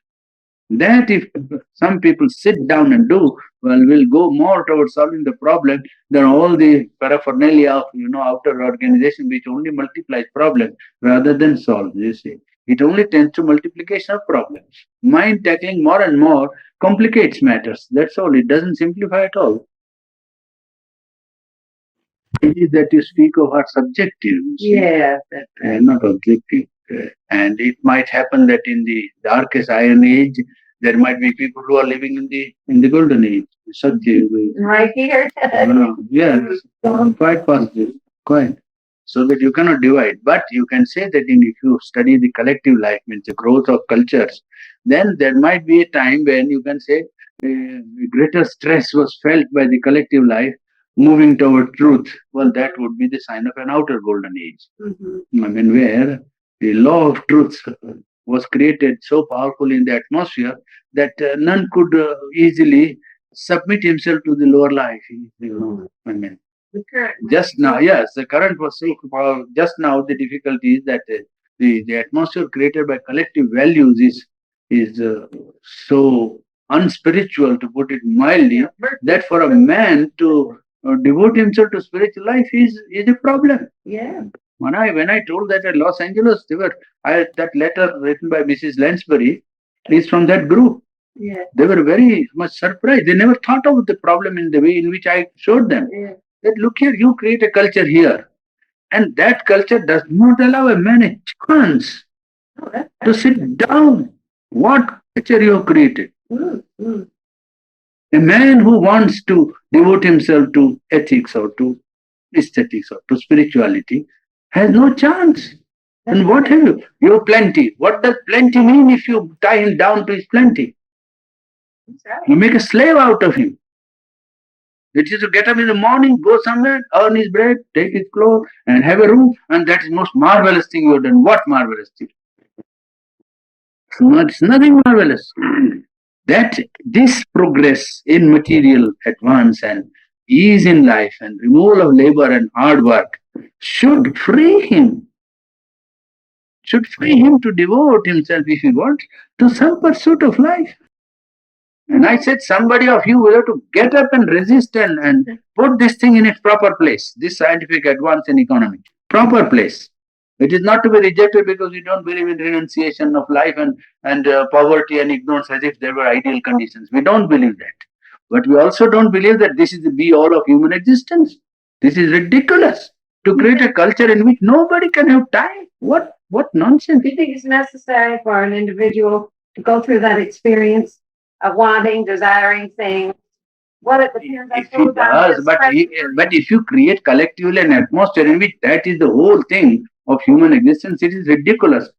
That if some people sit down and do, well, will go more towards solving the problem than all the paraphernalia of outer organization, which only multiplies problems rather than solves. You see, it only tends to multiplication of problems. Mind tackling more and more complicates matters. That's all. It doesn't simplify at all. Is that you speak of are subjective. Yes, that's They are right. not objective. And it might happen that in the darkest iron age, there might be people who are living in the golden age. Satya. Right here. Yes, quite positive. Quite. So that you cannot divide. But you can say that if you study the collective life, means the growth of cultures, then there might be a time when you can say greater stress was felt by the collective life moving toward truth. Well, that would be the sign of an outer golden age. I mean, where the law of truth was created so powerful in the atmosphere that none could easily submit himself to the lower life. I mean, The current. just now, yes, the current was so powerful. Just now, the difficulty is that the atmosphere created by collective values is so unspiritual, to put it mildly, that for a man to devote himself to spiritual life is a problem. Yeah. When I told that at Los Angeles, that letter written by Mrs. Lansbury is from that group. Yeah. They were very much surprised. They never thought of the problem in the way in which I showed them. Yeah. That look here, you create a culture here, and that culture does not allow a man a chance Oh, that's to sit down. What culture you have created? mm. A man who wants to devote himself to ethics or to aesthetics or to spirituality has no chance. And what have you? You have plenty. What does plenty mean if you tie him down to his plenty? You make a slave out of him. It is to get up in the morning, go somewhere, earn his bread, take his clothes, and have a room, and that is the most marvelous thing you have done. What marvelous thing? It's nothing marvelous. That this progress in material advance and ease in life and removal of labor and hard work should free him, to devote himself, if he wants, to some pursuit of life. And I said, somebody of you will have to get up and resist and put this thing in its proper place, this scientific advance in economy. Proper place. It is not to be rejected because we don't believe in renunciation of life and poverty and ignorance as if there were ideal conditions. We don't believe that. But we also don't believe that this is the be all of human existence. This is ridiculous. To create a culture in which nobody can have time. What nonsense. Do you think it's necessary for an individual to go through that experience of wanting, desiring things? Well, it depends. I If he suppose, on does, his but if you create collectively an atmosphere in which that is the whole thing of human existence, it is ridiculous.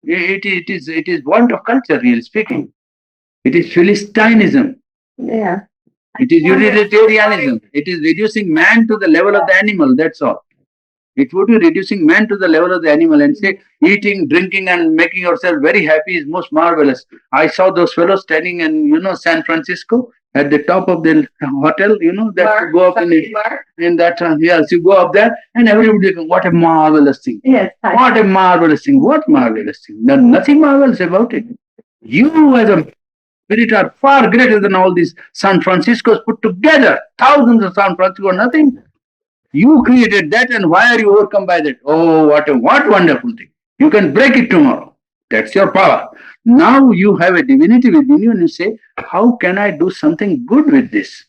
It is want of culture, really speaking. It is Philistinism. Yeah. It is utilitarianism. It is reducing man to the level of the animal. That's all. It would be reducing man to the level of the animal and say eating, drinking, and making yourself very happy is most marvelous. I saw those fellows standing in San Francisco at the top of the hotel. That you go up in that yes, you go up there and everybody goes, what a marvelous thing. Yes. What a marvelous thing. What marvelous thing. There's nothing marvelous about it. You as a spirit are far greater than all these San Franciscos put together. Thousands of San Francisco, nothing. You created that, and why are you overcome by that? Oh, what wonderful thing! You can break it tomorrow. That's your power. Now you have a divinity within you and you say, how can I do something good with this?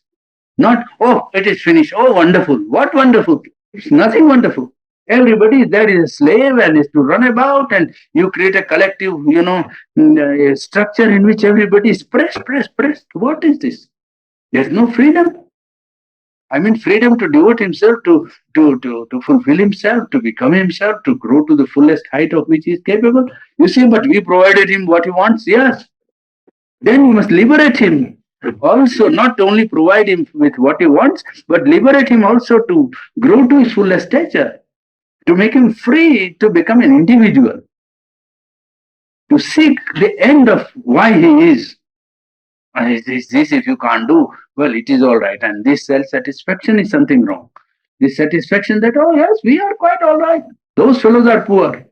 Not, oh, it is finished. Oh, wonderful. What wonderful? It's nothing wonderful. Everybody there is a slave and is to run about, and you create a collective, a structure in which everybody is pressed, pressed, pressed. What is this? There's no freedom. I mean, freedom to devote himself, to fulfill himself, to become himself, to grow to the fullest height of which he is capable. You see, but we provided him what he wants, yes. Then you must liberate him. Also, not only provide him with what he wants, but liberate him also to grow to his fullest stature, to make him free to become an individual, to seek the end of why he is. This if you can't do, well, it is all right. And this self satisfaction is something wrong. This satisfaction that, oh, yes, we are quite all right. Those fellows are poor.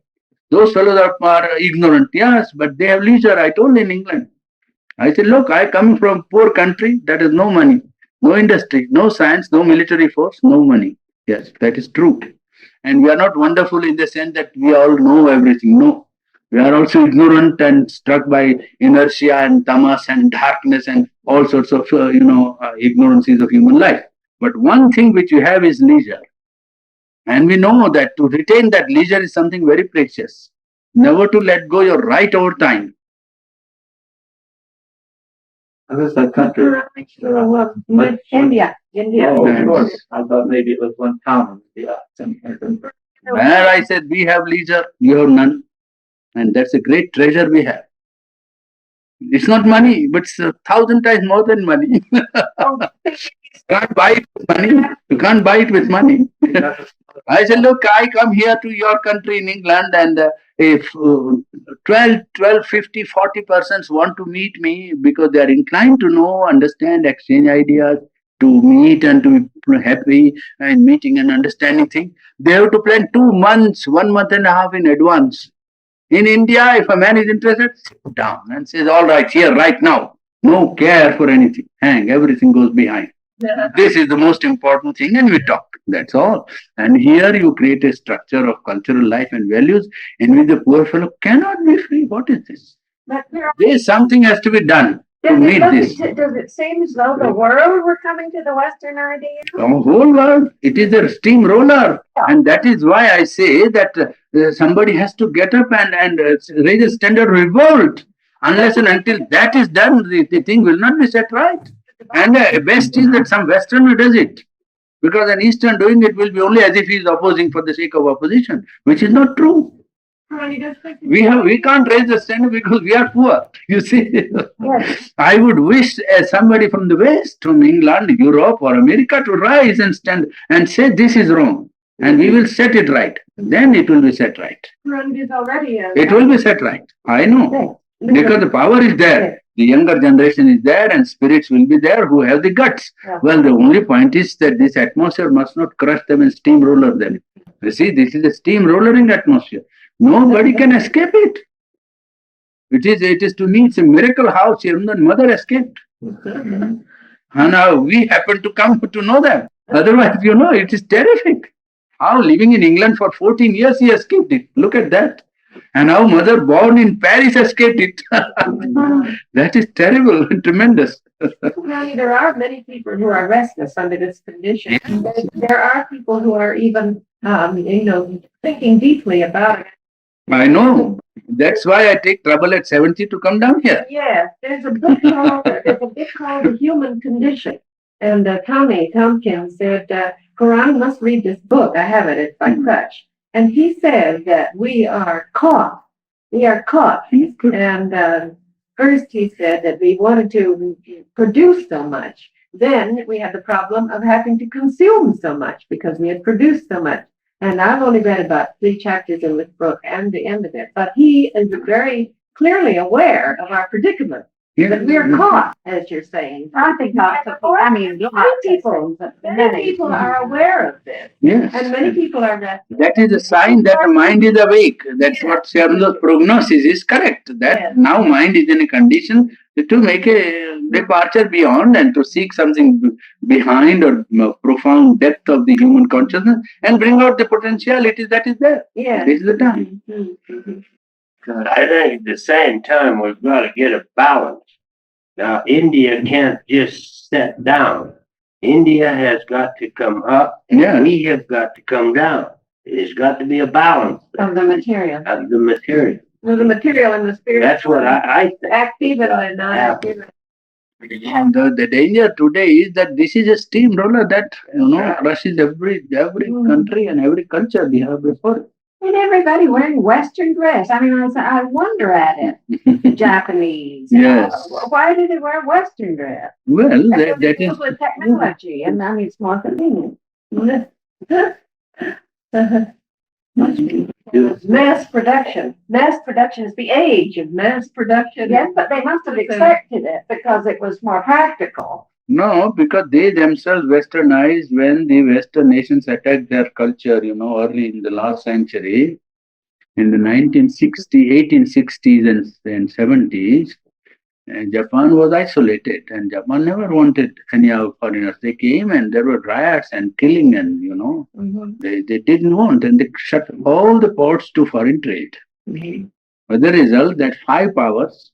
Those fellows are ignorant. Yes, but they have leisure. I told in England. I said, look, I come from poor country that has no money, no industry, no science, no military force, no money. Yes, that is true. And we are not wonderful in the sense that we all know everything. No. We are also ignorant and struck by inertia and tamas and darkness and all sorts of, ignorances of human life. But one thing which you have is leisure. And we know that to retain that leisure is something very precious. Never to let go your right over time. And this is a country. India. India. Oh, of course. I thought maybe it was one town. Yeah. Where I said we have leisure, you have none. And that's a great treasure we have. It's not money, but it's 1,000 times more than money. You can't buy it with money. You can't buy it with money. I said, look, I come here to your country in England, and if 12, 50, 40 persons want to meet me because they are inclined to know, understand, exchange ideas, to meet and to be happy and meeting and understanding things, they have to plan 2 months, 1 month and a half in advance. In India, if a man is interested, sit down and says, all right, here, right now. No care for anything. Hang, everything goes behind. This is the most important thing, and we talk. That's all. And here you create a structure of cultural life and values in which the poor fellow cannot be free. What is this? There's something has to be done to meet this. Does it seem as though the world were coming to the Western idea? The whole world, it is a steamroller. And that is why I say that somebody has to get up and raise a standard revolt. Unless and until that is done, the thing will not be set right. And best is that some Westerner does it. Because an Eastern doing it will be only as if he is opposing for the sake of opposition, which is not true. We can't raise the standard because we are poor. You see, yes. I would wish somebody from the West, from England, Europe, or America to rise and stand and say this is wrong, and we will set it right. Then it will be set right. It will be set right. I know, because the power is there. The younger generation is there, and spirits will be there who have the guts. Well, the only point is that this atmosphere must not crush them and steamroller them. You see, this is a steamrollering atmosphere. Nobody can escape it. It is to me, it's a miracle how Chirundan mother escaped. And now we happen to come to know that. Otherwise, it is terrific. How living in England for 14 years, he escaped it. Look at that. And our mother born in Paris escaped it. That is terrible and tremendous. There are many people who are restless under this condition. Yes. There are people who are even, thinking deeply about it. I know. That's why I take trouble at 70 to come down here. Yes, there's a book called The Human Condition. And Tommy Tompkins said, Quran must read this book. I have it. It's by Crutch. And he says that we are caught. We are caught. And first he said that we wanted to produce so much. Then we had the problem of having to consume so much because we had produced so much. And I've only read about 3 chapters in this book and the end of it. But he is very clearly aware of our predicament. That we are caught, as you're saying. I think many people are aware of this. Yes. And many people are restless. That is a sign that the mind is awake. That's what Sharma's prognosis is correct. That now mind is in a condition to make a departure beyond and to seek something behind or profound depth of the human consciousness and bring out the potentiality that is there. Yeah. This is the time. I think at the same time we've got to get a balance. Now, India can't just sit down. India has got to come up, and Yeah. we have got to come down. There's got to be a balance Of the material. of the material. Well, the material and the spirit. That's what I think. Active and not active. And the danger today is that this is a steamroller that Right. crushes every country and every culture we have before. And everybody wearing Western dress. I mean, I wonder at it. Japanese. Yes. Why do they wear Western dress? Well, That that deals is with technology, and I mean, it's more convenient. Mass production. Mass production is the age of mass production. Yes, but they must have expected it because it was more practical. no, because they themselves westernized when the Western nations attacked their culture, early in the last century, in the 1860s and 70s. Japan was isolated, and Japan never wanted any foreigners. They came and there were riots and killing, and they didn't want, and they shut all the ports to foreign trade. With the result that five powers,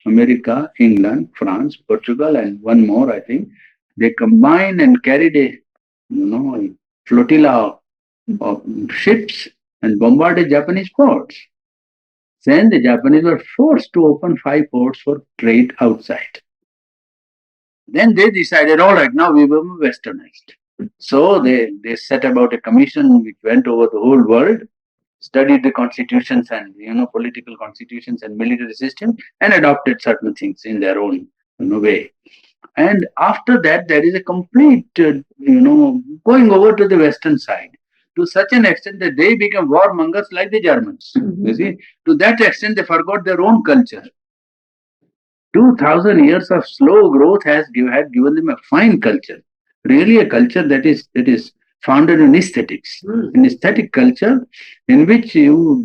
America, England, France, Portugal, and one more, I think, they combined and carried a flotilla of ships and bombarded Japanese ports. Then the Japanese were forced to open five ports for trade outside. Then they decided, all right, now we will be westernized. So they set about a commission which went over the whole world, studied the constitutions and political constitutions and military system, and adopted certain things in their own way. And after that, there is a complete going over to the western side, to such an extent that they became warmongers like the Germans. You see, to that extent they forgot their own culture. 2000 years of slow growth had given them a fine culture, really a culture that is founded in aesthetics, an aesthetic culture in which you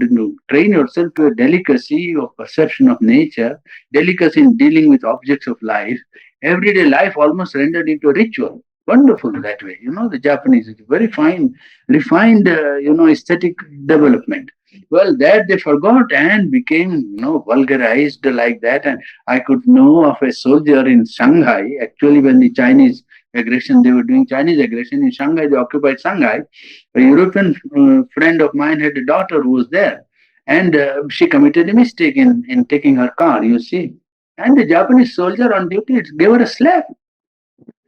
train yourself to a delicacy of perception of nature, delicacy in dealing with objects of life, everyday life almost rendered into a ritual. Wonderful that way. The Japanese is very fine, refined, aesthetic development. Well, that they forgot and became, vulgarized like that. And I could know of a soldier in Shanghai, actually, when the Chinese aggression, they were doing Chinese aggression in Shanghai, they occupied Shanghai. A European friend of mine had a daughter who was there. And she committed a mistake in taking her car, you see. And the Japanese soldier on duty gave her a slap.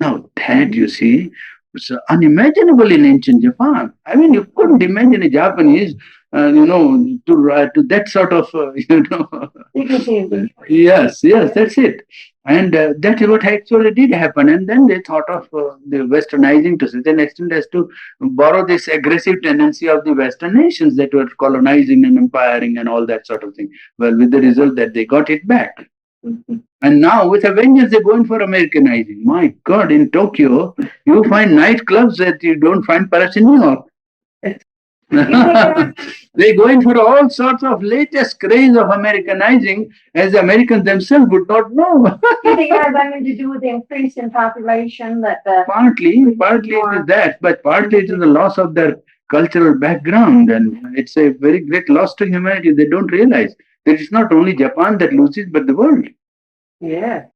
Now, that, you see, was unimaginable in ancient Japan. I mean, you couldn't imagine a Japanese, to that sort of, Yes, that's it. And that is what actually did happen. And then they thought of the westernizing to such an extent as to borrow this aggressive tendency of the Western nations that were colonizing and empiring and all that sort of thing. Well, with the result that they got it back. And now, with a vengeance, they're going for Americanizing. My God, in Tokyo, you find nightclubs that you don't find perhaps in New York. They're going for all sorts of latest craze of Americanizing, as the Americans themselves would not know. You think it has anything to do with the increase in population that the Partly it is that, but partly it is the loss of their cultural background, and it's a very great loss to humanity. They don't realize that it's not only Japan that loses, but the world. yeah.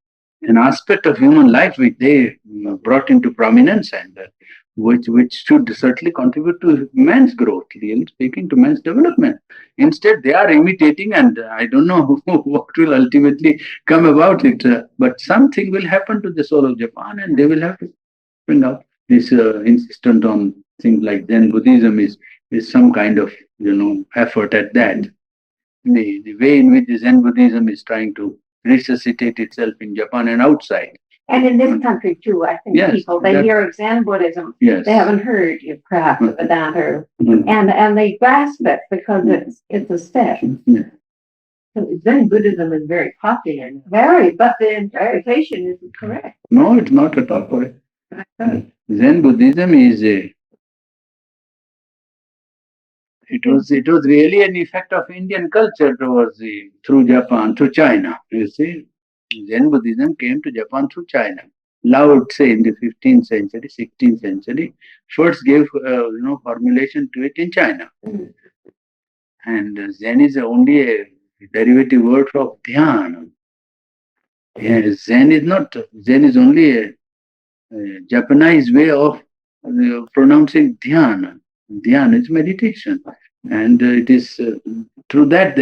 An aspect of human life which they brought into prominence and which should certainly contribute to man's growth, really speaking, to man's development. Instead, they are imitating, and I don't know what will ultimately come about it, but something will happen to the soul of Japan, and they will have to bring out this insistent on things like Zen Buddhism is some kind of effort at that. The way in which the Zen Buddhism is trying to resuscitate itself in Japan and outside. And in this country too, I think Yes, people, they hear Zen Buddhism, Yes. they haven't heard perhaps of Vedanta, Mhm. and they grasp it because it's a step. Yeah. So Zen Buddhism is very popular. Very, but the interpretation isn't correct. No, it's not at all correct. Zen Buddhism is it was really an effect of Indian culture through Japan, through China, you see. Zen Buddhism came to Japan through China. Lao Tse in the 15th century, 16th century, first gave formulation to it in China. And Zen is only a derivative word of Dhyana. Zen is not. Zen is only a Japanese way of pronouncing Dhyana. Dhyana is meditation, and it is through that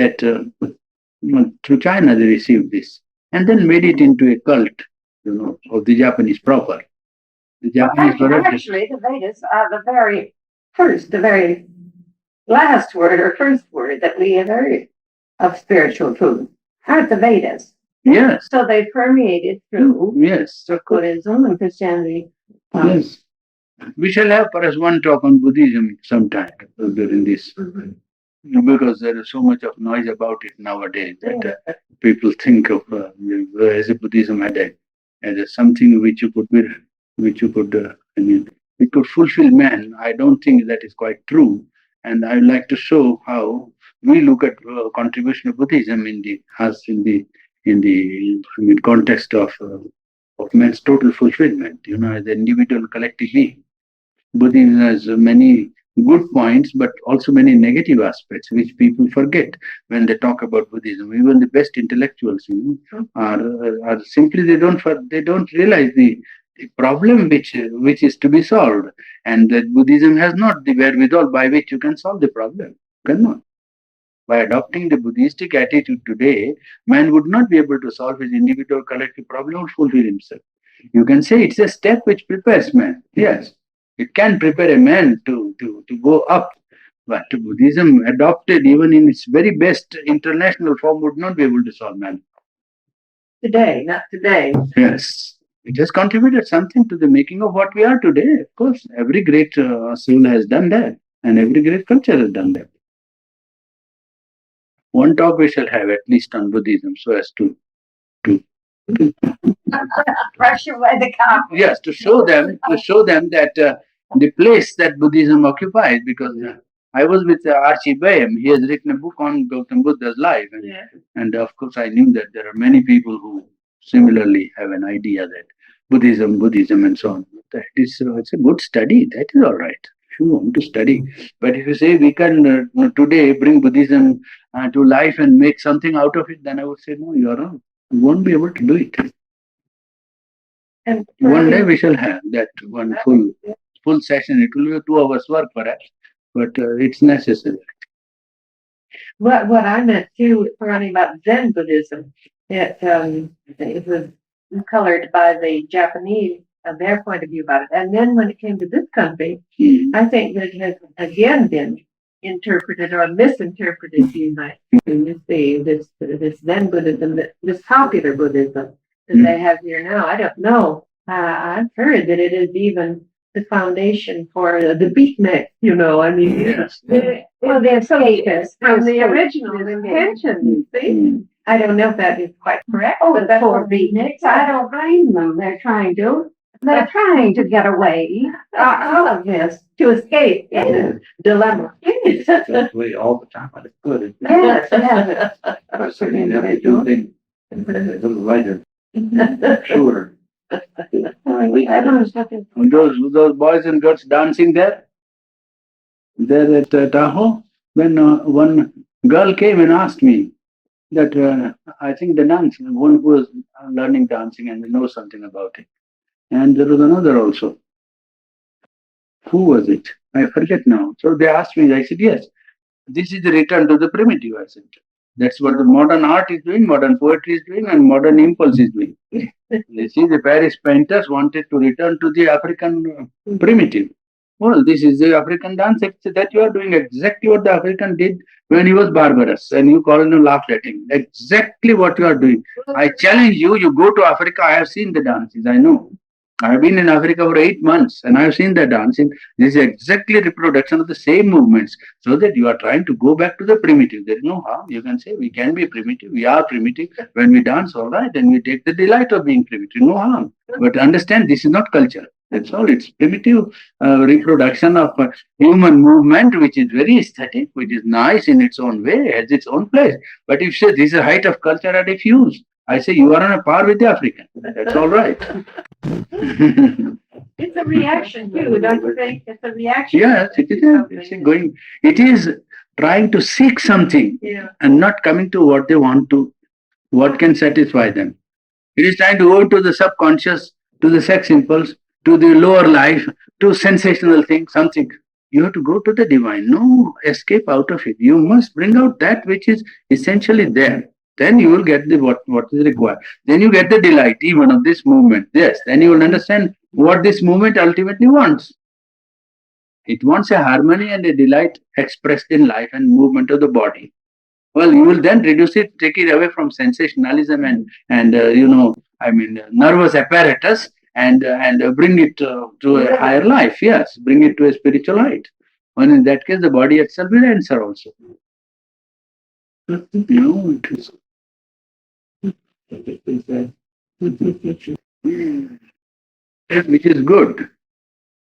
through China they received this, and then made it into a cult, of the Japanese proper. The Japanese Actually, the Vedas are the very last word or first word that we have heard of spiritual truth aren't the Vedas. Yes. So they permeated through Yes. Buddhism and Christianity. Yes. We shall have perhaps one talk on Buddhism sometime during this. Because there is so much of noise about it nowadays that people think of as a Buddhism as a something which you could be, which you could, it could fulfill man. I don't think that is quite true, and I would like to show how we look at contribution of Buddhism in the as in the context of man's total fulfillment. As an individual, collective being. Buddhism has many good points, but also many negative aspects, which people forget when they talk about Buddhism. Even the best intellectuals, are simply they don't realize the problem which is to be solved, and that Buddhism has not the wherewithal by which you can solve the problem. You cannot. By adopting the Buddhistic attitude today, man would not be able to solve his individual collective problem or fulfill himself. You can say it's a step which prepares man. Yes, it can prepare a man to go up. But Buddhism, adopted even in its very best international form, would not be able to solve man. Today, not today. Yes. It has contributed something to the making of what we are today. Of course, every great soul has done that, and every great culture has done that. One talk we shall have at least on Buddhism, so as to Brush away the copy. yes, to show them that the place that Buddhism occupies. Because I was with Archie Bayham. He has written a book on Gautam Buddha's life, and of course I knew that there are many people who similarly have an idea that Buddhism, and so on. That is, it's a good study. That is all right if you want to study. But if you say we can today bring Buddhism to life and make something out of it, then I would say no, you are wrong. You won't be able to do it. And one day we shall have that one full session. It will be a 2 hours work perhaps, but it's necessary. what I meant too, Purani, about Zen Buddhism, it was colored by the Japanese their point of view about it. And then when it came to this country, I think that it has again been interpreted or misinterpreted, you might see, this Zen Buddhism, this popular Buddhism that they have here now. I don't know. I've heard that it is even the foundation for the beatnik, I mean, Yes. well, the escapists from the original intention, you see. I don't know if that is quite correct. Oh, but that's poor what beatniks. I don't blame them. They're trying to get away out of this. to escape the dilemma. That's the way all the time. I could. Yes, yes. I was certainly never do things a little later. Sure. I don't know. Those boys and girls dancing there at Tahoe, when one girl came and asked me that I think the dance, one who was learning dancing and knows something about it. And there was another also. Who was it? I forget now. So they asked me, I said, yes, this is the return to the primitive, I said. That's what the modern art is doing, modern poetry is doing, and modern impulse is doing. You see, the Paris painters wanted to return to the African primitive. Well, this is the African dance that you are doing exactly what the African did when he was barbarous, and you call him laughed at him. Exactly what you are doing. I challenge you, you go to Africa, I have seen the dances, I know. I have been in Africa for 8 months and I have seen the dancing. This is exactly reproduction of the same movements. So that you are trying to go back to the primitive. There is no harm. You can say we can be primitive. We are primitive. When we dance, all right, and we take the delight of being primitive. No harm. But understand this is not culture. That's all. It's primitive reproduction of human movement, which is very aesthetic, which is nice in its own way, has its own place. But if you say this is a height of culture, I refuse. I say you are on a par with the African. That's all right. It's a reaction too, don't you think? It's a reaction. Yes, it is. Going. It is trying to seek something Yeah. and not coming to what they want to, what can satisfy them. It is trying to go to the subconscious, to the sex impulse, to the lower life, to sensational thing, something. You have to go to the divine. No escape out of it. You must bring out that which is essentially there. Then you will get the what is required. Then you get the delight even of this movement. Yes. Then you will understand what this movement ultimately wants. It wants a harmony and a delight expressed in life and movement of the body. Well, you will then reduce it, take it away from sensationalism and nervous apparatus, and bring it to a higher life. Yes, bring it to a spiritual height. And in that case, the body itself will answer also. No, it is. Which is good.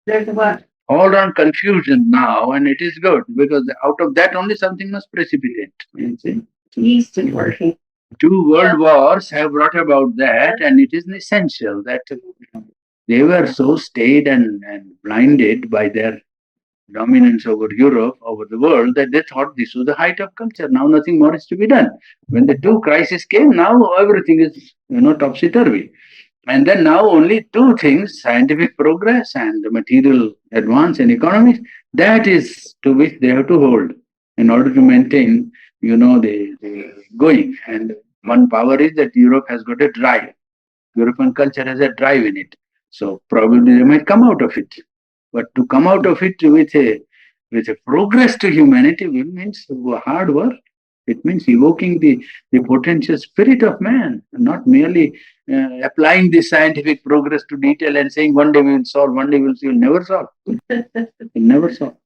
There's what? All around confusion now, and it is good because out of that only something must precipitate. You see? Yeast and working. Two world wars have brought about that, and it is essential that they were so stayed and blinded by their dominance over Europe, over the world, that they thought this was the height of culture. Now nothing more is to be done. When the two crises came, now everything is topsy-turvy. And then now only two things, scientific progress and the material advance in economics, that is to which they have to hold in order to maintain, the going. And one power is that Europe has got a drive. European culture has a drive in it. So probably they might come out of it. But to come out of it with a progress to humanity means hard work. It means evoking the potential spirit of man, not merely applying the scientific progress to detail and saying one day we will solve, one day we will never solve. It never solve.